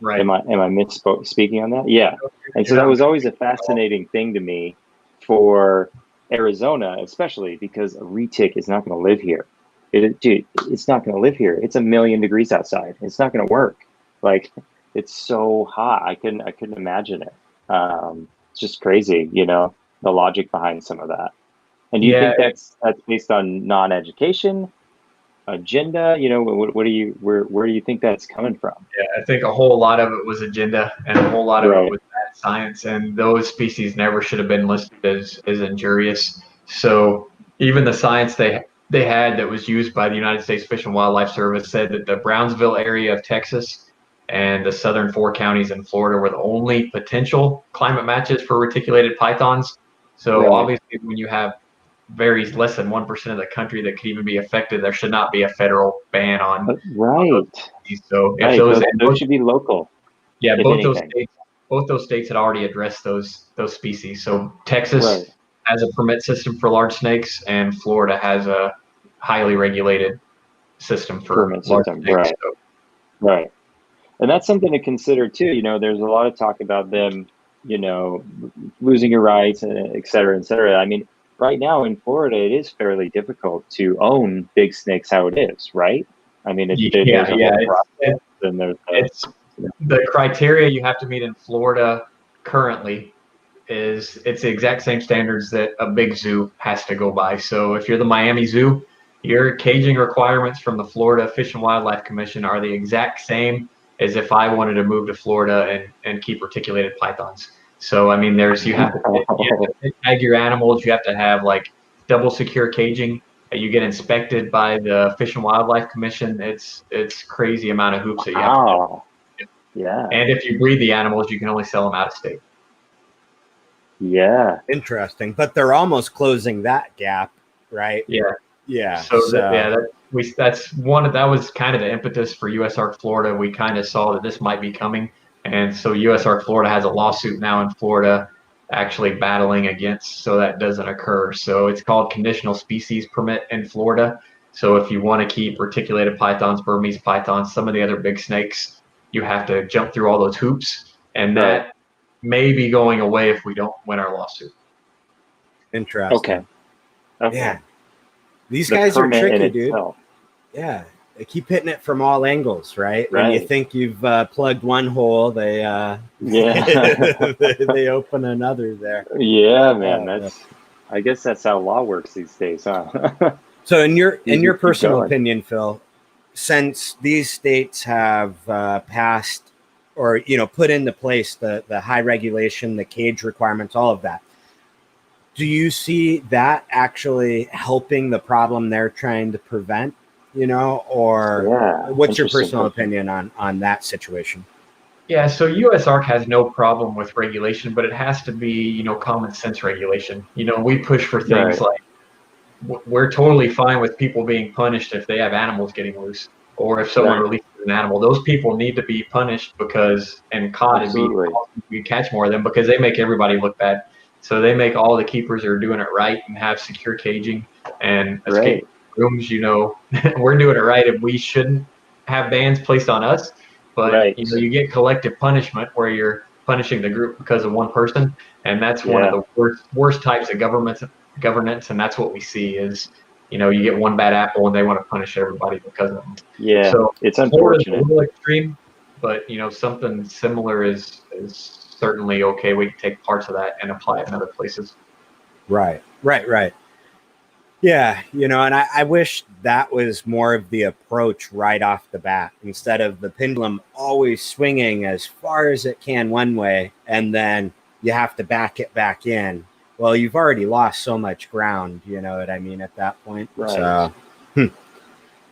S6: Right.
S10: Am I speaking on that? Yeah. And so that was always a fascinating thing to me for Arizona, especially because a retic is not going to live here. It's not going to live here. It's 1,000,000 degrees outside. It's not going to work. Like, it's so hot. I couldn't imagine it. It's just crazy, the logic behind some of that. And do you think that's based on non-education? Agenda, where do you think that's coming from?
S6: Yeah, I think a whole lot of it was agenda, and a whole lot of it was bad science, and those species never should have been listed as injurious. So even the science they had that was used by the United States Fish and Wildlife Service said that the Brownsville area of Texas and the southern 4 counties in Florida were the only potential climate matches for reticulated pythons. So obviously, when you have less than 1% of the country that could even be affected, there should not be a federal ban on. So if those should
S10: be local.
S6: Yeah, both those states had already addressed those species. So Texas has a permit system for large snakes, and Florida has a highly regulated system for large snakes.
S10: Right. And that's something to consider too. There's a lot of talk about them, losing your rights, et cetera, et cetera. I mean, right now in Florida, it is fairly difficult to own big snakes how it is, right? I mean, it's
S6: the criteria you have to meet in Florida currently it's the exact same standards that a big zoo has to go by. So if you're the Miami Zoo, your caging requirements from the Florida Fish and Wildlife Commission are the exact same as if I wanted to move to Florida and keep reticulated pythons. So, I mean, you have to tag your animals. You have to have like double secure caging. You get inspected by the Fish and Wildlife Commission. It's crazy amount of hoops that you have to do.
S10: Yeah.
S6: And if you breed the animals, you can only sell them out of state.
S10: Yeah.
S11: Interesting. But they're almost closing that gap, right?
S6: Yeah.
S11: Yeah.
S6: That was kind of the impetus for USARK Florida. We kind of saw that this might be coming. And so USARK Florida has a lawsuit now in Florida actually battling against so that doesn't occur. So it's called conditional species permit in Florida. So if you want to keep reticulated pythons, Burmese pythons, some of the other big snakes, you have to jump through all those hoops. And that may be going away if we don't win our lawsuit.
S11: Interesting.
S10: Okay.
S11: Yeah. These guys are tricky, dude. Yeah. They keep hitting it from all angles, right? When you think you've plugged one hole, they they open another there.
S10: Yeah, man. I guess that's how law works these days, huh?
S11: So, in your personal opinion, Phil, since these states have passed or put into place the high regulation, the cage requirements, all of that, do you see that actually helping the problem they're trying to prevent? Or what's your personal opinion on that situation?
S6: Yeah, so USARK has no problem with regulation, but it has to be, common sense regulation. We push for things like we're totally fine with people being punished if they have animals getting loose or if someone releases an animal. Those people need to be punished and caught and we catch more of them because they make everybody look bad. So they make all the keepers are doing it right and have secure caging and escape rooms, we're doing it right and we shouldn't have bans placed on us, but you get collective punishment where you're punishing the group because of one person, and that's one of the worst types of governance, and that's what we see is, you get one bad apple and they want to punish everybody because of them.
S10: Yeah,
S6: so
S10: it's
S6: Florida's a
S10: unfortunate.
S6: little extreme, but something similar is certainly okay. We can take parts of that and apply it in other places.
S11: Right. Yeah, and I wish that was more of the approach right off the bat, instead of the pendulum always swinging as far as it can one way, and then you have to back it back in. Well, you've already lost so much ground, you know what I mean, at that point.
S10: Right.
S11: So,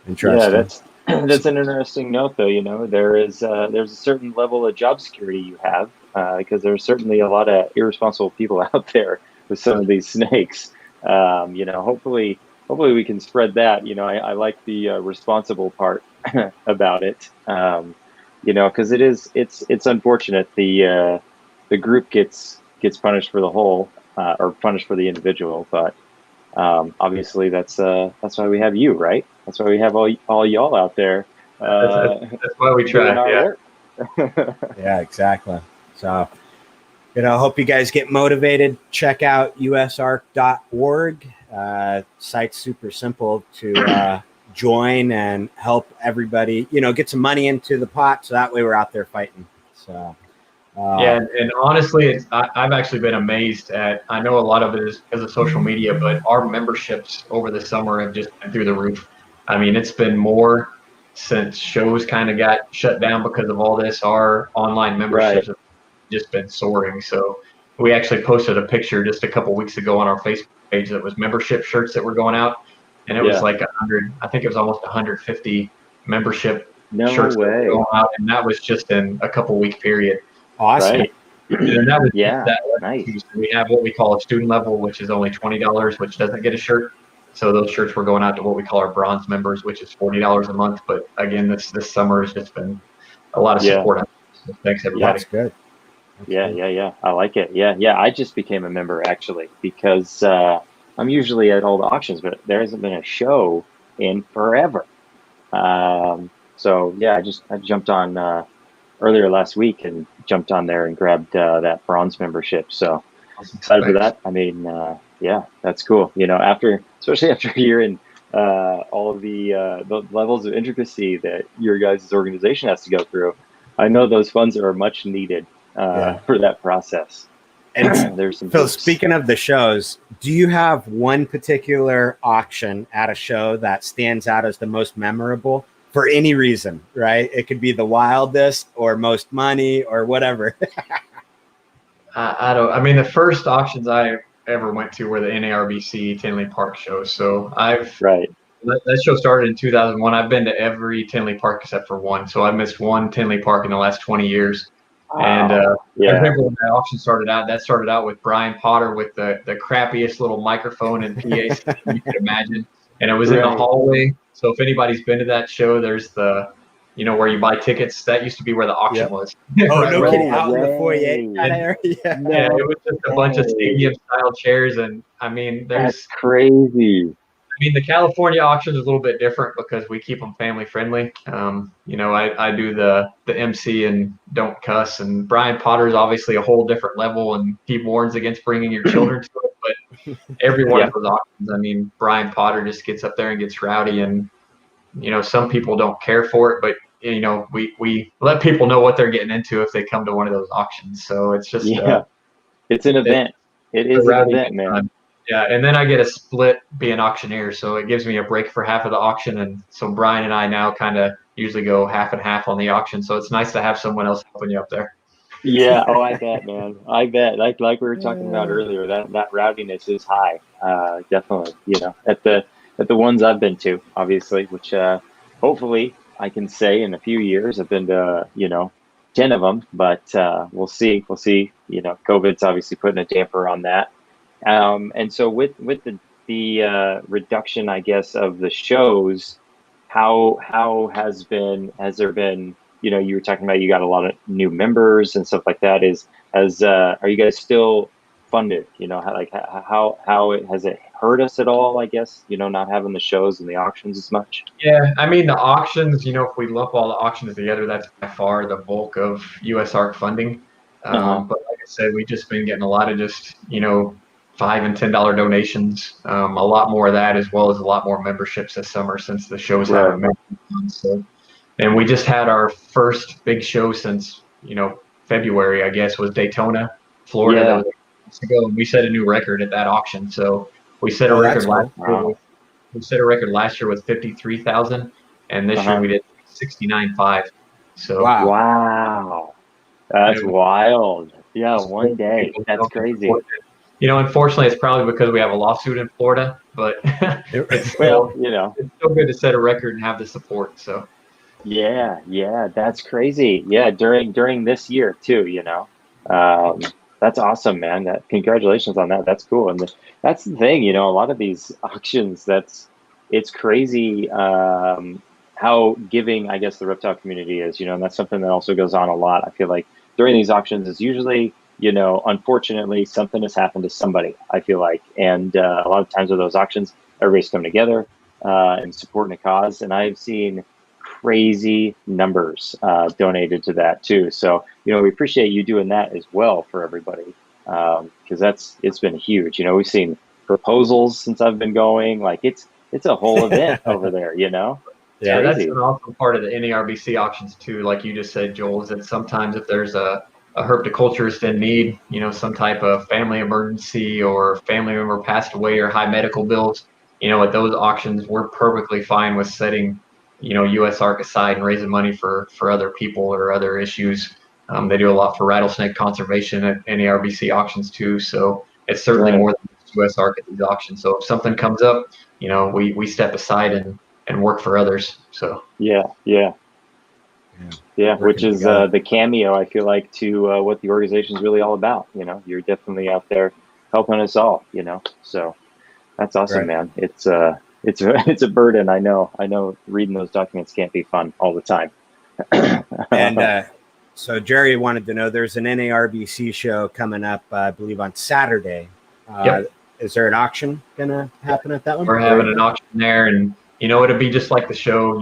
S11: interesting.
S10: Yeah, that's an interesting note, though. There's a certain level of job security you have, because there's certainly a lot of irresponsible people out there with some of these snakes. Hopefully we can spread that. I like the responsible part about it. Because it's unfortunate the group gets punished for the whole, or punished for the individual, but obviously that's why we have you, right? That's why we have all y'all out there.
S6: That's why we try.
S11: Yeah, exactly. So, hope you guys get motivated. Check out usark.org. Site's super simple to join and help everybody, get some money into the pot, so that way we're out there fighting. So
S6: and honestly, I've actually been amazed at, I know a lot of it is because of social media, but our memberships over the summer have just been through the roof. I mean, it's been more since shows kind of got shut down because of all this. Our online memberships have just been soaring. So we actually posted a picture just a couple weeks ago on our Facebook page that was membership shirts that were going out, and it was like 100. I think it was almost 150 membership shirts that were going out, and that was just in a couple week period.
S11: Awesome.
S10: Right.
S6: And that was
S10: nice.
S6: We have what we call a student level, which is only $20, which doesn't get a shirt. So those shirts were going out to what we call our bronze members, which is $40 a month. But again, this summer has just been a lot of support. So thanks everybody.
S11: That's good.
S10: Yeah. I like it. Yeah. I just became a member actually because I'm usually at all the auctions, but there hasn't been a show in forever. So yeah, I jumped on earlier last week and jumped on there and grabbed that bronze membership. So excited for that. I mean, yeah, that's cool. Especially after hearing all of the levels of intricacy that your guys' organization has to go through, I know those funds are much needed for that process.
S11: And
S10: there's some
S11: Phil, speaking of the shows, do you have one particular auction at a show that stands out as the most memorable for any reason, right? It could be the wildest or most money or whatever.
S6: I mean, the first auctions I ever went to were the NARBC Tinley Park shows. So that show started in 2001. I've been to every Tinley Park except for one. So I missed one Tinley Park in the last 20 years. And I remember when that auction started out with Brian Potter with the crappiest little microphone and PA system you could imagine. And it was in the hallway. So if anybody's been to that show, there's the, where you buy tickets. That used to be where the auction was.
S11: Oh, no kidding. Out in the foyer kind of area.
S6: Yeah, it was just a bunch of stadium-style chairs. And, I mean,
S10: that's crazy.
S6: I mean, the California auction is a little bit different because we keep them family friendly. I do the MC and don't cuss, and Brian Potter is obviously a whole different level, and he warns against bringing your children to it. But every one of those auctions, I mean, Brian Potter just gets up there and gets rowdy, and some people don't care for it, but we let people know what they're getting into if they come to one of those auctions. So it's just
S10: it's an event. It is an event, man.
S6: Yeah, and then I get a split being auctioneer, so it gives me a break for half of the auction, and so Brian and I now kind of usually go half and half on the auction. So it's nice to have someone else helping you up there.
S10: Yeah, I bet, man. I bet. Like we were talking about earlier, that rowdiness is high. Definitely. At the ones I've been to, obviously, which hopefully I can say in a few years I've been to 10 of them, but we'll see. COVID's obviously putting a damper on that. And so with the reduction, I guess, of the shows, how has there been, you were talking about you got a lot of new members and stuff like that. Are you guys still funded? How has it hurt us at all, I guess, not having the shows and the auctions as much?
S6: Yeah, I mean, the auctions, if we lump all the auctions together, that's by far the bulk of USARK funding. But like I said, we've just been getting a lot of just, $5 and $10 donations, a lot more of that, as well as a lot more memberships this summer since the shows haven't been. So, and we just had our first big show since, February, I guess, was Daytona, Florida. That was months ago, and we set a new record at that auction. So we set a record last year. We set a record last year with 53,000, and this year we did 69.5. So
S10: wow, that's wild. Yeah, one day. That's crazy.
S6: Unfortunately, it's probably because we have a lawsuit in Florida, but it's still, it's still good to set a record and have the support. So.
S10: Yeah, that's crazy. Yeah, during this year too, that's awesome, man. Congratulations on that. That's cool. And that's the thing, a lot of these auctions, it's crazy how giving, I guess, the reptile community is, and that's something that also goes on a lot. I feel like during these auctions is usually, unfortunately, something has happened to somebody, I feel like. And a lot of times with those auctions, everybody's coming together and supporting a cause. And I've seen crazy numbers donated to that too. So, we appreciate you doing that as well for everybody, because it's been huge. We've seen proposals since I've been going. Like it's a whole event over there.
S6: Yeah, that's an awesome part of the NARBC auctions too. Like you just said, Joel, is that sometimes if there's a herpetoculturist in need, some type of family emergency or family member passed away or high medical bills, at those auctions, we're perfectly fine with setting USARK aside and raising money for other people or other issues. They do a lot for rattlesnake conservation at NARBC auctions too. So it's certainly more than USARK at these auctions. So if something comes up, we step aside and work for others. So
S10: yeah, which is the cameo, I feel like, to what the organization is really all about. You're definitely out there helping us all. So that's awesome, man. It's a burden. I know reading those documents can't be fun all the time.
S11: And so Jerry wanted to know, there's an NARBC show coming up, I believe on Saturday. Is there an auction going to happen at that one?
S6: We're having an auction there, and it'll be just like the show.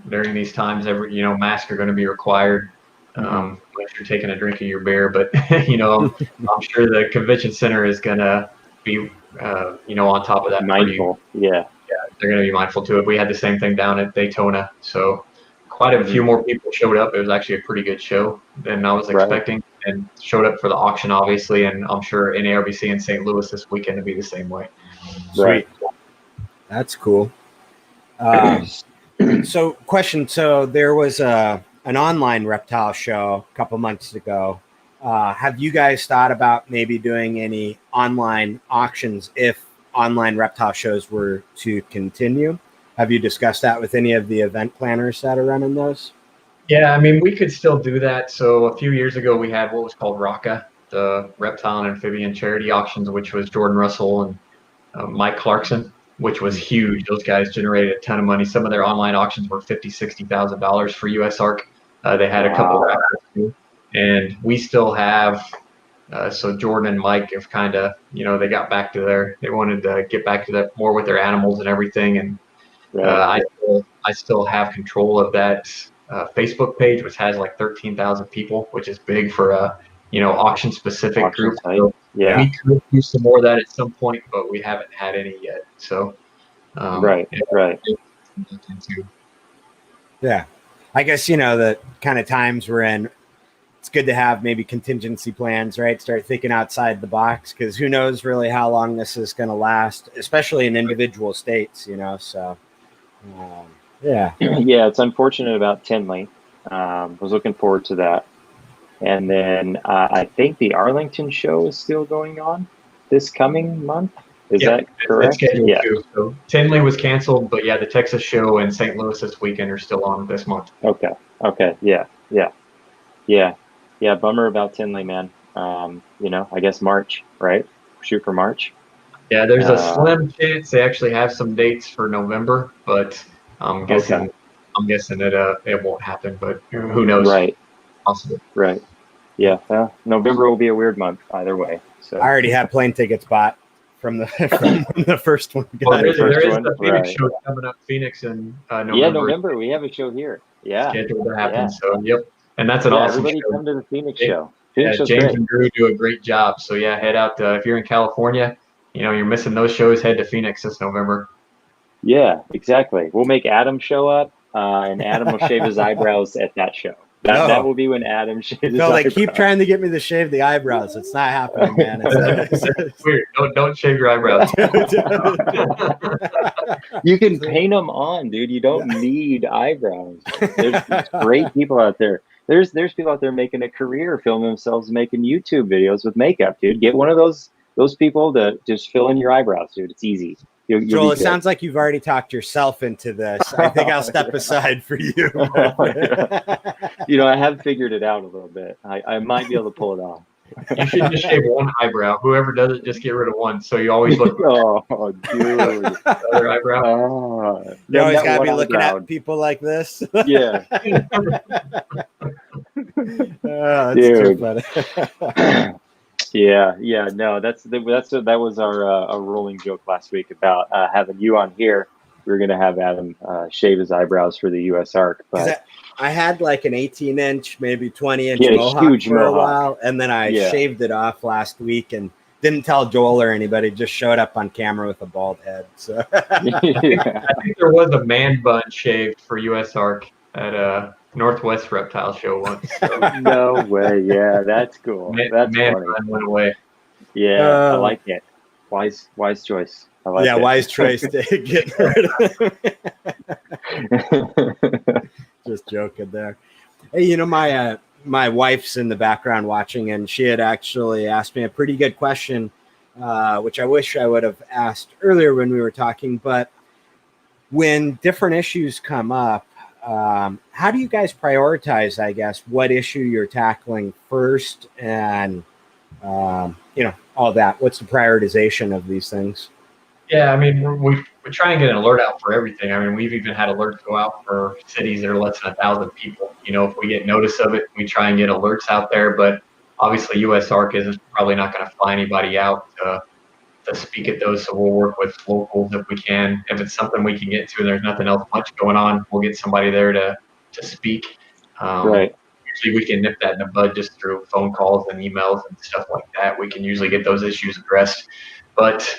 S6: During these times, masks are going to be required unless you're taking a drink of your beer. But I'm sure the convention center is going to be on top of that.
S10: Mindful, yeah,
S6: they're going to be mindful to it. We had the same thing down at Daytona, so quite a few more people showed up. It was actually a pretty good show than I was expecting, and showed up for the auction, obviously. And I'm sure NARBC in St. Louis this weekend will be the same way.
S11: Sweet, that's cool. So question, so there was an online reptile show a couple months ago. Have you guys thought about maybe doing any online auctions if online reptile shows were to continue? Have you discussed that with any of the event planners that are running those?
S6: Yeah, I mean, we could still do that. So a few years ago, we had what was called RACA, the Reptile and Amphibian Charity Auctions, which was Jordan Russell and Mike Clarkson, which was huge. Those guys generated a ton of money. Some of their online auctions were $50,000-$60,000 for USARK. They had a couple of raffles too. And we still have, so Jordan and Mike have kind of, they got back to they wanted to get back to that more with their animals and everything. And I still have control of that Facebook page, which has like 13,000 people, which is big for a, auction specific group. So we could do some more of that at some point, but we haven't had any yet. So,
S10: right.
S11: Yeah. I guess, the kind of times we're in, it's good to have maybe contingency plans, right? Start thinking outside the box, because who knows really how long this is going to last, especially in individual states, so yeah.
S10: Yeah, it's unfortunate about Tinley. Was looking forward to that. And then I think the Arlington show is still going on this coming month. Is that correct?
S6: It's too. So Tinley was canceled, but the Texas show and St. Louis this weekend are still on this month.
S10: Okay. Yeah. Bummer about Tinley, man. I guess March, right? Shoot for March.
S6: Yeah, there's a slim chance they actually have some dates for November, but I'm guessing it won't happen. But who knows?
S10: Right.
S6: Possible.
S10: Right. Yeah. November will be a weird month either way. So
S11: I already have plane tickets bought from the first one.
S6: There is the Phoenix show coming up. Phoenix in November.
S10: Yeah, we have a show here. Yeah.
S6: Scheduled to happen. So and that's an awesome
S10: everybody
S6: show.
S10: come to the Phoenix show. Phoenix show's
S6: James
S10: great.
S6: and Drew do a great job. So yeah, head out if you're in California, you're missing those shows, head to Phoenix this November.
S10: Yeah, exactly. We'll make Adam show up, and Adam will shave his eyebrows at that show. That will be when Adam shaves his
S11: Phil, they
S10: eyebrows.
S11: keep trying to get me to shave the eyebrows. It's not happening, man. It's
S6: Weird. Don't shave your eyebrows.
S10: You can paint them on, dude. You don't need eyebrows. There's great people out there. There's people out there making a career filming themselves making YouTube videos with makeup, dude. Get one of those people to just fill in your eyebrows, dude. It's easy. You'll
S11: Joel,
S10: be
S11: it
S10: good.
S11: sounds like you've already talked yourself into this. I think I'll step aside for you.
S10: I have figured it out a little bit. I might be able to pull it off.
S6: You should just shave one eyebrow. Whoever does it, just get rid of one. So you always look
S10: Oh, dude.
S6: the other eyebrow.
S11: You always
S10: that
S11: got to
S10: one
S11: be looking
S10: eyebrow.
S11: at people like this.
S10: Yeah.
S11: That's too
S10: Dude.
S11: funny.
S10: Yeah. No, that was our rolling joke last week about having you on here. We were gonna have Adam shave his eyebrows for the USARK, but
S11: I had like an 18-inch, maybe 20-inch
S10: He had a
S11: mohawk
S10: huge
S11: for a
S10: mohawk.
S11: while, and then I
S10: Yeah.
S11: shaved it off last week and didn't tell Joel or anybody. Just showed up on camera with a bald head. So
S6: I think there was a man bun shaved for USARK at a Northwest Reptile show once. So
S10: no way. Yeah, that's cool. That's
S6: man
S10: funny.
S6: bun went away.
S10: Yeah, I like it. Wise choice. I like
S11: yeah,
S10: it.
S11: wise choice to get rid of him. Just joking there. Hey, my wife's in the background watching, and she had actually asked me a pretty good question, which I wish I would have asked earlier when we were talking. But when different issues come up, how do you guys prioritize, I guess, what issue you're tackling first and, all that? What's the prioritization of these things?
S6: Yeah, I mean, we try and get an alert out for everything. I mean, we've even had alerts go out for cities that are less than 1,000 people. If we get notice of it, we try and get alerts out there. But obviously, USARK is probably not going to fly anybody out to speak at those. So we'll work with locals if we can. If it's something we can get to and there's nothing else much going on, we'll get somebody there to speak.
S10: Right.
S6: Usually we can nip that in the bud just through phone calls and emails and stuff like that. We can usually get those issues addressed. But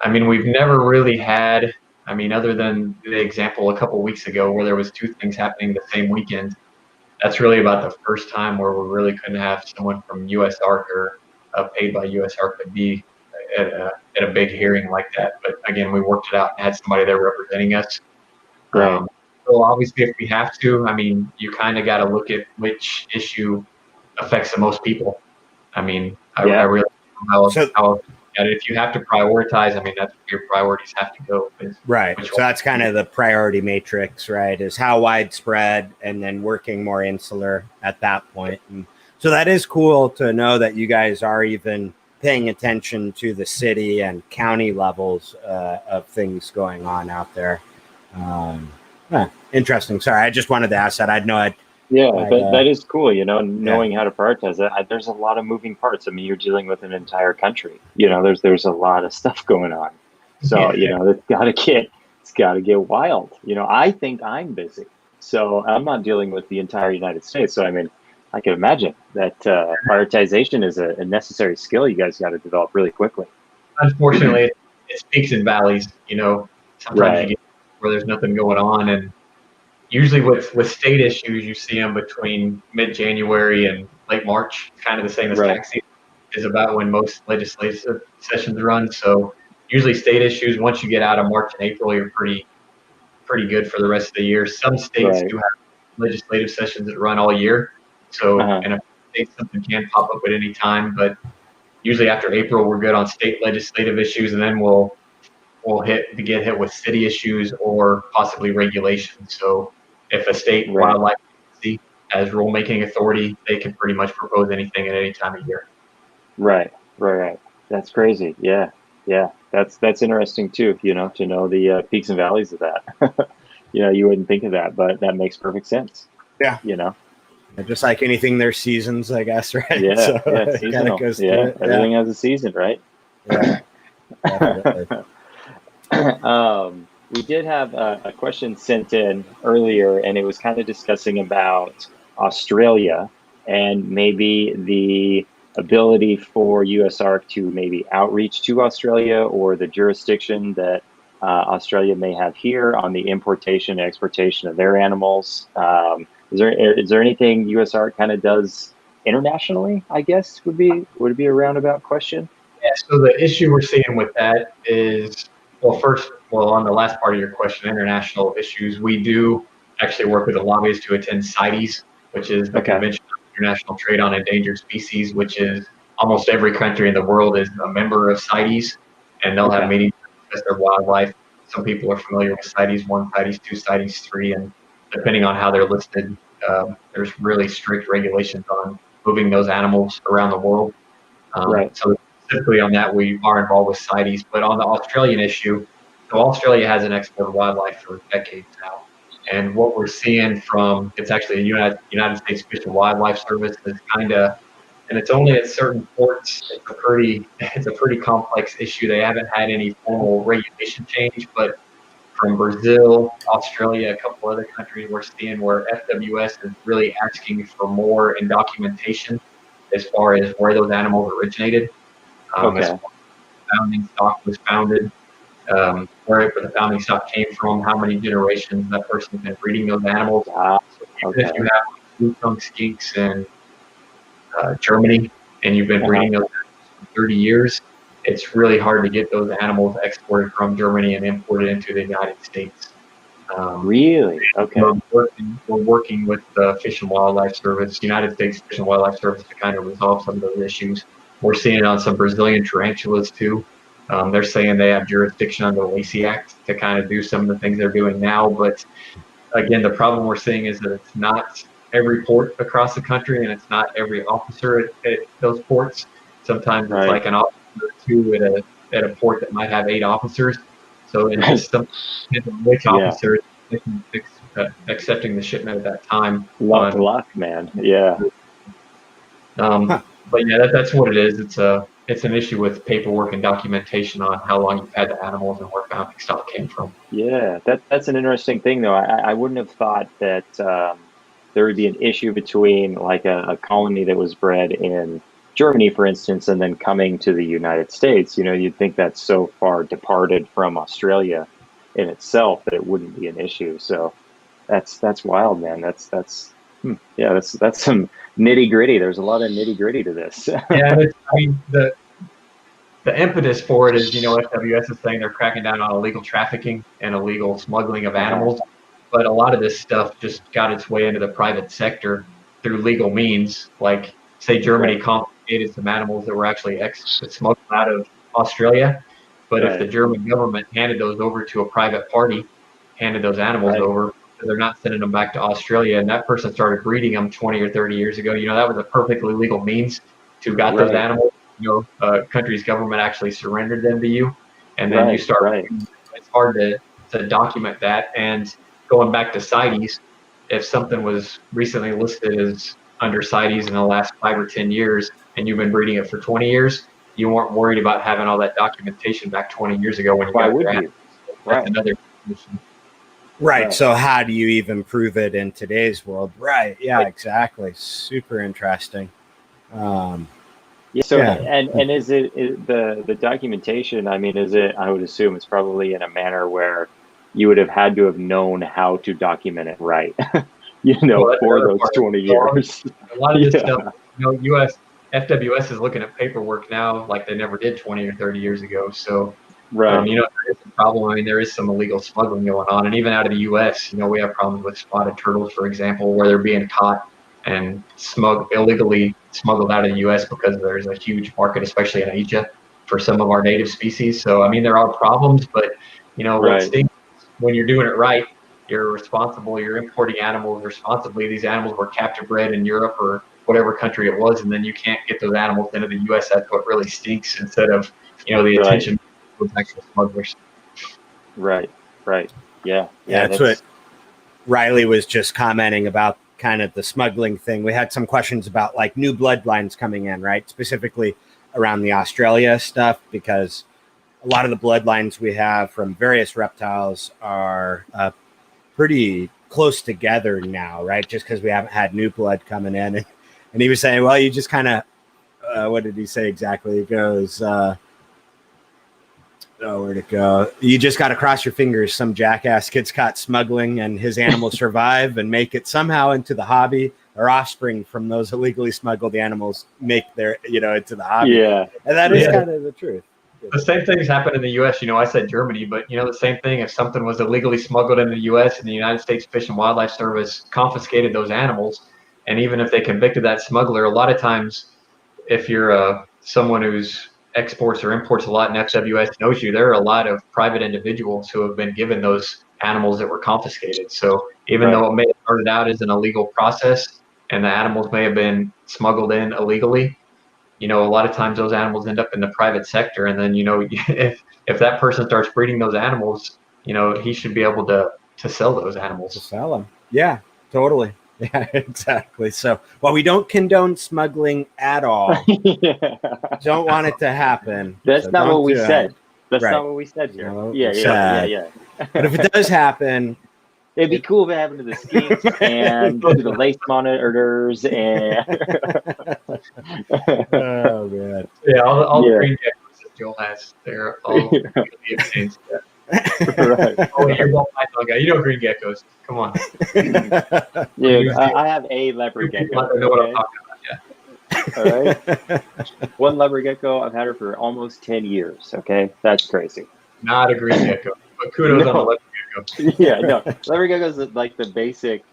S6: I mean, we've never really had, other than the example a couple of weeks ago where there was two things happening the same weekend, that's really about the first time where we really couldn't have someone from USARK or paid by USARK to be at a big hearing like that. But again, we worked it out and had somebody there representing us.
S10: Right.
S6: So obviously, if we have to, you kind of got to look at which issue affects the most people. I really don't know how if you have to prioritize, that's where your priorities have to go.
S11: Right. So that's kind of the priority matrix, right? Is how widespread and then working more insular at that point. And so that is cool to know that you guys are even paying attention to the city and county levels of things going on out there. Interesting. Sorry, I just wanted to ask that.
S10: That is cool, knowing how to prioritize that. There's a lot of moving parts. You're dealing with an entire country. There's a lot of stuff going on. So, it's got to get wild. I think I'm busy. So I'm not dealing with the entire United States. So, I can imagine that prioritization is a necessary skill you guys got to develop really quickly.
S6: Unfortunately, it's peaks and valleys. Sometimes you get where there's nothing going on, and usually with state issues, you see them between mid-January and late March. Kind of the same as tax season is about when most legislative sessions run. So usually state issues, once you get out of March and April, you're pretty good for the rest of the year. Some states do have legislative sessions that run all year. So in a state, something can pop up at any time. But usually after April, we're good on state legislative issues, and then we'll get hit with city issues or possibly regulations. So if a state wildlife agency has rulemaking authority, they can pretty much propose anything at any time of year.
S10: Right. That's crazy. Yeah. That's interesting too, to know the peaks and valleys of that. You wouldn't think of that, but that makes perfect sense.
S11: Yeah. Just like anything, there's seasons, I guess, right?
S10: Yeah.
S11: So
S10: Seasonal.
S11: goes
S10: Everything has a season, right?
S11: Yeah. Definitely.
S10: We did have a question sent in earlier, and it was kind of discussing about Australia and maybe the ability for USARK to maybe outreach to Australia, or the jurisdiction that Australia may have here on the importation and exportation of their animals. Is there anything USARK kind of does internationally, I guess would be a roundabout question?
S6: Yeah, so the issue we're seeing with that is, on the last part of your question, international issues, we do actually work with the lobbies to attend CITES, which is the Convention on International Trade on Endangered Species, which is almost every country in the world is a member of CITES, and they'll have meetings to discuss their wildlife. Some people are familiar with CITES 1, CITES 2, CITES 3, and depending on how they're listed, there's really strict regulations on moving those animals around the world. So specifically on that, we are involved with CITES. But on the Australian issue, so Australia has an export of wildlife for decades now. And what we're seeing it's actually a United States Fish and Wildlife Service is and it's only at certain ports. It's a pretty complex issue. They haven't had any formal regulation change, but from Brazil, Australia, a couple other countries, we're seeing where FWS is really asking for more in documentation as far as where those animals originated. As far as the founding stock was founded, where the founding stock came from, how many generations that person's been breeding those animals. So even if you have blue-tongued skinks in Germany and you've been breeding those animals for 30 years, it's really hard to get those animals exported from Germany and imported into the United States.
S10: Really? Okay.
S6: We're working with the Fish and Wildlife Service, United States Fish and Wildlife Service, to kind of resolve some of those issues. We're seeing it on some Brazilian tarantulas too. They're saying they have jurisdiction under the Lacey Act to kind of do some of the things they're doing now. But again, the problem we're seeing is that it's not every port across the country, and it's not every officer at those ports. Sometimes it's like an officer or two at a port that might have 8 officers. So it's just depends on which officer is accepting the shipment at that time.
S10: Luck, man. Yeah.
S6: But yeah, that's what it is. It's an issue with paperwork and documentation on how long you've had the animals and where founding stock came from.
S10: Yeah, that's an interesting thing, though. I wouldn't have thought that there would be an issue between like a colony that was bred in Germany, for instance, and then coming to the United States. You know, you'd think that's so far departed from Australia in itself that it wouldn't be an issue. So that's wild, man. That's some nitty gritty. There's a lot of nitty gritty to this.
S6: The impetus for it is, FWS is saying they're cracking down on illegal trafficking and illegal smuggling of animals. But a lot of this stuff just got its way into the private sector through legal means. Like, say, Germany confiscated some animals that were actually smuggled out of Australia. But if the German government handed those over to a private party, handed those animals over, they're not sending them back to Australia, and that person started breeding them 20 or 30 years ago. That was a perfectly legal means to got those animals. Country's government actually surrendered them to you, and then you start. It's hard to document that. And going back to CITES, if something was recently listed as under CITES in the last 5 or 10 years, and you've been breeding it for 20 years, you weren't worried about having all that documentation back 20 years ago when you got your animals. That's another issue.
S11: Right. So how do you even prove it in today's world? Right. Yeah, exactly. Super interesting.
S10: And is the documentation, I mean, I would assume it's probably in a manner where you would have had to have known how to document it right, for those 20 years.
S6: A lot of this stuff, FWS is looking at paperwork now like they never did 20 or 30 years ago. So, there is a problem. I mean, there is some illegal smuggling going on. And even out of the U.S., we have problems with spotted turtles, for example, where they're being caught and illegally smuggled out of the U.S. because there's a huge market, especially in Asia, for some of our native species. So, I mean, there are problems, but, what stinks when you're doing it right, you're responsible, you're importing animals responsibly. These animals were captive bred in Europe or whatever country it was, and then you can't get those animals into the U.S. That's what really stinks, instead of, the attention with actual smugglers.
S10: Right. Yeah.
S11: That's what Riley was just commenting about, kind of the smuggling thing. We had some questions about like new bloodlines coming in, right? Specifically around the Australia stuff, because a lot of the bloodlines we have from various reptiles are pretty close together now, right? Just because we haven't had new blood coming in. And And he was saying, well, you just kind of, what did he say exactly? He goes, where'd it go? You just got to cross your fingers. Some jackass gets caught smuggling and his animals survive and make it somehow into the hobby, or offspring from those illegally smuggled animals make their, into the hobby.
S10: Yeah.
S11: And that is kind of the truth.
S6: The same things happen in the U.S. I said Germany, but the same thing. If something was illegally smuggled into the U.S. and the United States Fish and Wildlife Service confiscated those animals, and even if they convicted that smuggler, a lot of times, if you're someone who's exports or imports a lot in FWS knows you, there are a lot of private individuals who have been given those animals that were confiscated. So even though it may have started out as an illegal process and the animals may have been smuggled in illegally, a lot of times those animals end up in the private sector. And then, if that person starts breeding those animals, he should be able to sell those animals.
S11: To sell them. Yeah, totally. Yeah, exactly. So while we don't condone smuggling at all, don't want it to happen.
S10: That's
S11: so
S10: not what we said. That's
S11: right.
S10: not what we said here.
S11: No,
S10: Yeah.
S11: But if it does happen,
S10: it'd be cool if it happened to the skinks and to the lace monitors and
S11: oh man,
S6: yeah, all the green geckos that Joel has, they're all legally obtained.
S10: Right.
S6: Oh, you're ball python guy. Green geckos. Come on.
S10: Yeah, I have a leopard gecko.
S6: I don't know what I'm talking about.
S10: All right. One leopard gecko. I've had her for almost 10 years. Okay, that's crazy.
S6: Not a green gecko, but kudos on the leopard gecko.
S10: Yeah, no, leopard gecko is like the basic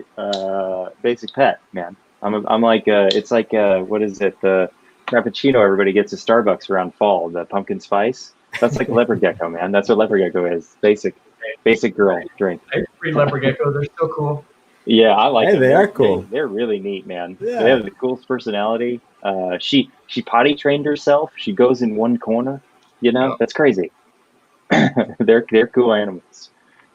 S10: pet, man. I'm like it's like what is it? The Frappuccino everybody gets at Starbucks around fall. The pumpkin spice. That's like a leopard gecko, man. That's what leopard gecko is. Basic girl drink.
S6: I breed leopard geckos. They're so cool.
S10: Yeah, I like them.
S11: They are cool.
S10: They're really neat, man.
S11: Yeah.
S10: They have the coolest personality. She potty trained herself. She goes in one corner. That's crazy. They're cool animals.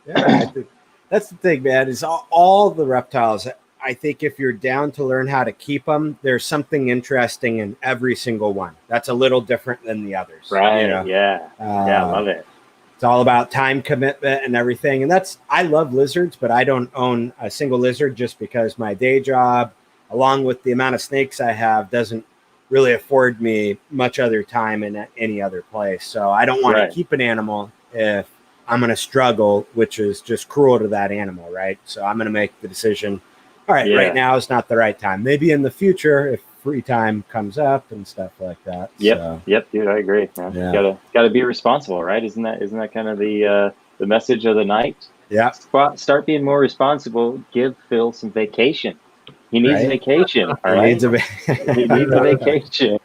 S11: Yeah, I think that's the thing, man. Is all the reptiles. I think if you're down to learn how to keep them, there's something interesting in every single one. That's a little different than the others.
S10: Right. Yeah. I love it.
S11: It's all about time commitment and everything. And I love lizards, but I don't own a single lizard just because my day job, along with the amount of snakes I have, doesn't really afford me much other time in any other place. So I don't want to keep an animal if I'm going to struggle, which is just cruel to that animal, right? So I'm going to make the decision. All right, right now is not the right time. Maybe in the future, if free time comes up and stuff like that.
S10: Yep, dude, I agree, man.
S11: Yeah.
S10: Gotta be responsible, right? Isn't that kind of the message of the night?
S11: Yeah.
S10: Start being more responsible. Give Phil some vacation. He needs a vacation. All right? He needs a vacation.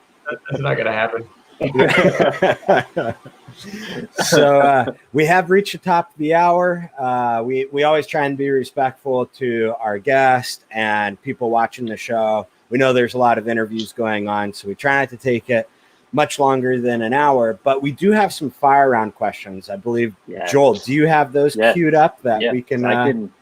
S6: That's not gonna happen.
S11: So we have reached the top of the hour. We always try and be respectful to our guests and people watching the show. We know there's a lot of interviews going on, so we try not to take it much longer than an hour, but we do have some fire round questions. I believe, Joel, do you have those queued up that we can?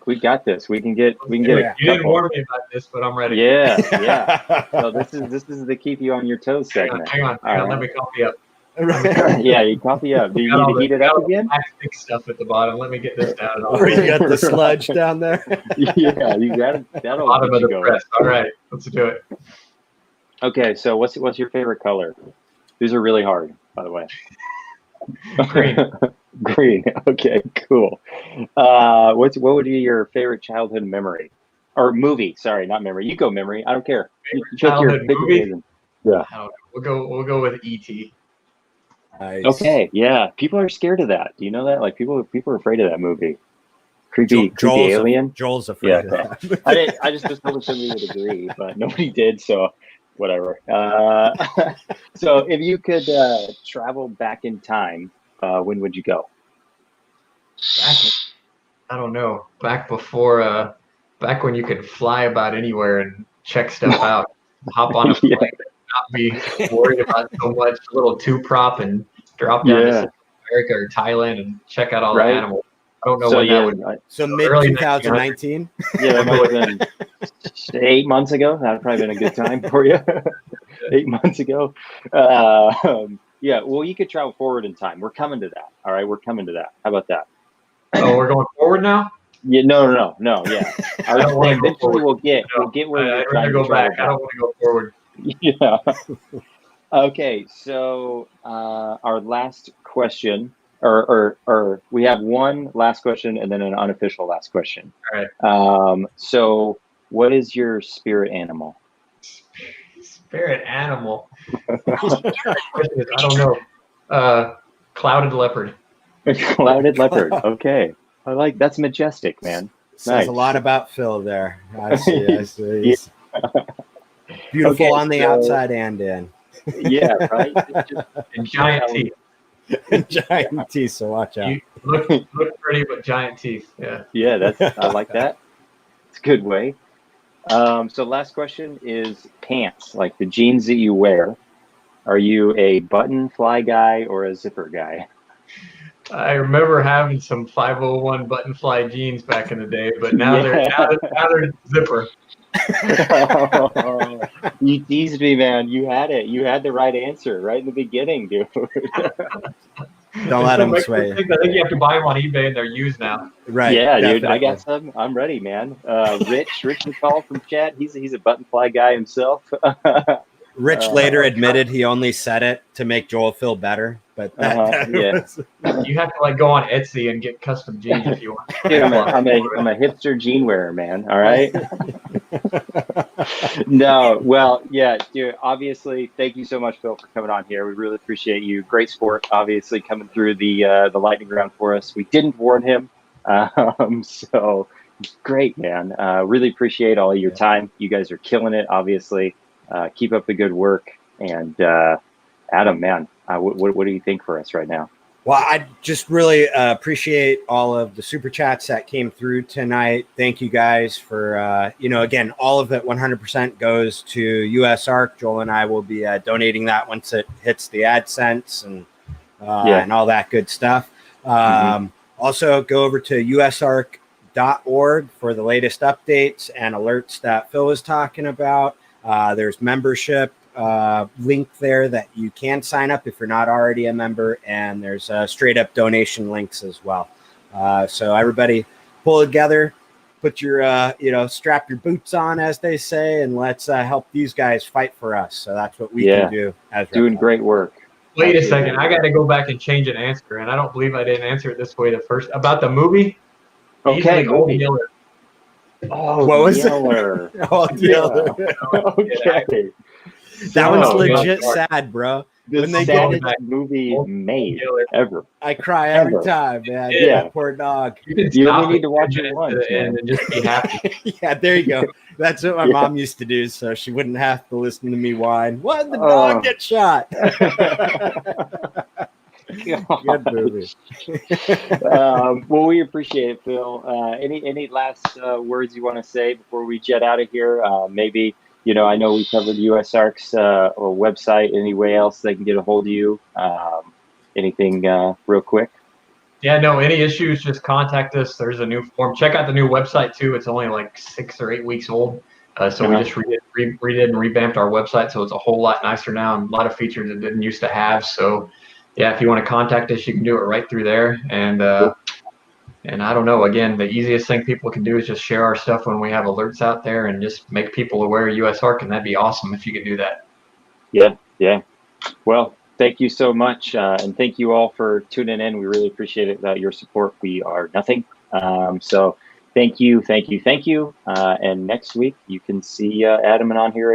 S10: We got this. We can get.
S6: You didn't warn me about this, but I'm ready.
S10: Yeah. So this is the keep you on your toes segment.
S6: Hang on. Let me copy up.
S10: Yeah, you copy up. Do you need to heat it up again?
S6: Plastic stuff at the bottom. Let me get this down.
S11: You got the sludge down there.
S10: Yeah, you got it. That'll
S6: bottom of the press. All right, let's do it.
S10: Okay, so what's your favorite color? These are really hard, by the way.
S6: Green.
S10: Green. Okay, cool. What would be your favorite childhood memory or movie? Sorry, not memory. You go memory. I don't care.
S6: Childhood movie.
S10: Yeah.
S6: We'll go with E.T.
S11: Nice.
S10: Okay, yeah. People are scared of that. Do you know that? Like people are afraid of that movie. Creepy alien.
S11: Joel's afraid of that.
S10: I just told somebody would agree, but nobody did. So whatever. So if you could travel back in time, when would you go?
S6: I don't know. Back before, back when you could fly about anywhere and check stuff out, hop on a plane, not be worried about so much. A little two-prop and drop down to South America or Thailand and check out all the animals. I don't know when that would.
S11: So mid 2019.
S10: Yeah, it might have been 8 months ago. That'd probably been a good time for you. 8 months ago. Yeah, well, you could travel forward in time. We're coming to that. All right, we're coming to that. How about that?
S6: Oh, we're going forward now?
S10: Yeah, no. Yeah, I
S6: don't
S10: was
S6: wanna
S10: saying
S6: go
S10: eventually
S6: forward.
S10: we'll get where you're
S6: I'd
S10: trying
S6: rather
S10: to
S6: go back. I
S10: travel.
S6: don't want to go forward.
S10: Yeah. Okay, so our last question, or we have one last question and then an unofficial last question.
S6: All right.
S10: So what is your spirit animal?
S6: Spirit animal. I don't know. Clouded leopard.
S10: Clouded leopard. Okay, that's majestic, man.
S11: Says
S10: Nice.
S11: a lot about Phil there. I see.
S10: Yeah.
S11: He's beautiful
S10: Okay,
S11: on the
S10: so-
S11: outside and in.
S10: Yeah, right.
S6: And giant teeth.
S11: Giant teeth, so watch out.
S6: You look pretty, but giant teeth. Yeah.
S10: Yeah, I like that. It's a good way. So last question is pants, like the jeans that you wear. Are you a button fly guy or a zipper guy?
S6: I remember having some 501 button fly jeans back in the day, but now they're zipper.
S10: You teased me, man. You had it. You had the right answer right in the beginning, dude.
S11: Don't let them sway.
S6: I think you have to buy them on eBay and they're used now.
S11: Right.
S10: Yeah,
S11: definitely.
S10: dude. I got some. I'm ready, man. Rich McCall from chat. He's a button fly guy himself.
S11: Rich later admitted he only said it to make Joel feel better, but
S10: yeah.
S6: You have to go on Etsy and get custom jeans if you want.
S10: Dude, I'm a hipster jean wearer, man. All right. No, well, yeah, dude. Obviously, thank you so much, Phil, for coming on here. We really appreciate you. Great sport, obviously, coming through the lightning round for us. We didn't warn him, so great, man. Really appreciate all of your time. You guys are killing it, obviously. Keep up the good work. And Adam, man, what do you think for us right now?
S11: Well, I just really appreciate all of the super chats that came through tonight. Thank you guys for, again, all of it 100% goes to USARK. Joel and I will be donating that once it hits the AdSense and all that good stuff. Also, go over to usark.org for the latest updates and alerts that Phil was talking about. There's membership link there that you can sign up if you're not already a member, and there's straight up donation links as well. So everybody pull together, put your strap your boots on, as they say, and let's help these guys fight for us. So that's what we can do as
S10: doing great work.
S6: Wait a second, I got to go back and change an answer, and I don't believe I didn't answer it this way the first about the movie.
S10: Okay,
S6: Yeller.
S10: Oh,
S11: what was
S10: Yeller.
S11: Oh, Yeller.
S10: Okay.
S11: That one's legit sad, bro.
S10: When they get this movie made ever.
S11: I cry every time, man.
S10: Yeah.
S11: Poor dog.
S10: You only need to watch it once
S6: and just be happy.
S11: Yeah, there you go. That's what my mom used to do, so she wouldn't have to listen to me whine. Why did the dog get shot? Good movie.
S10: Well, we appreciate it, Phil. Any last words you want to say before we jet out of here? Maybe, I know we covered USARK's website. Any way else they can get a hold of you? Anything real quick?
S6: Yeah, no, any issues, just contact us. There's a new form. Check out the new website, too. It's only 6 or 8 weeks old. So we just redid and revamped our website, so it's a whole lot nicer now and a lot of features it didn't used to have. So, yeah, if you want to contact us, you can do it right through there. And I don't know, again, the easiest thing people can do is just share our stuff when we have alerts out there and just make people aware of USARK, and that'd be awesome if you could do that.
S10: Yeah. Well, thank you so much, and thank you all for tuning in. We really appreciate it. Your support. We are nothing. So thank you. And next week you can see Adam and I on here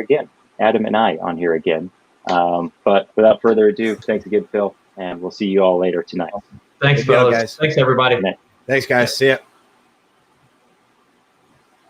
S10: again. But without further ado, thanks again, Phil, and we'll see you all later tonight.
S6: Thanks, fellas. Guys. Thanks, everybody.
S11: Thanks, guys. See ya.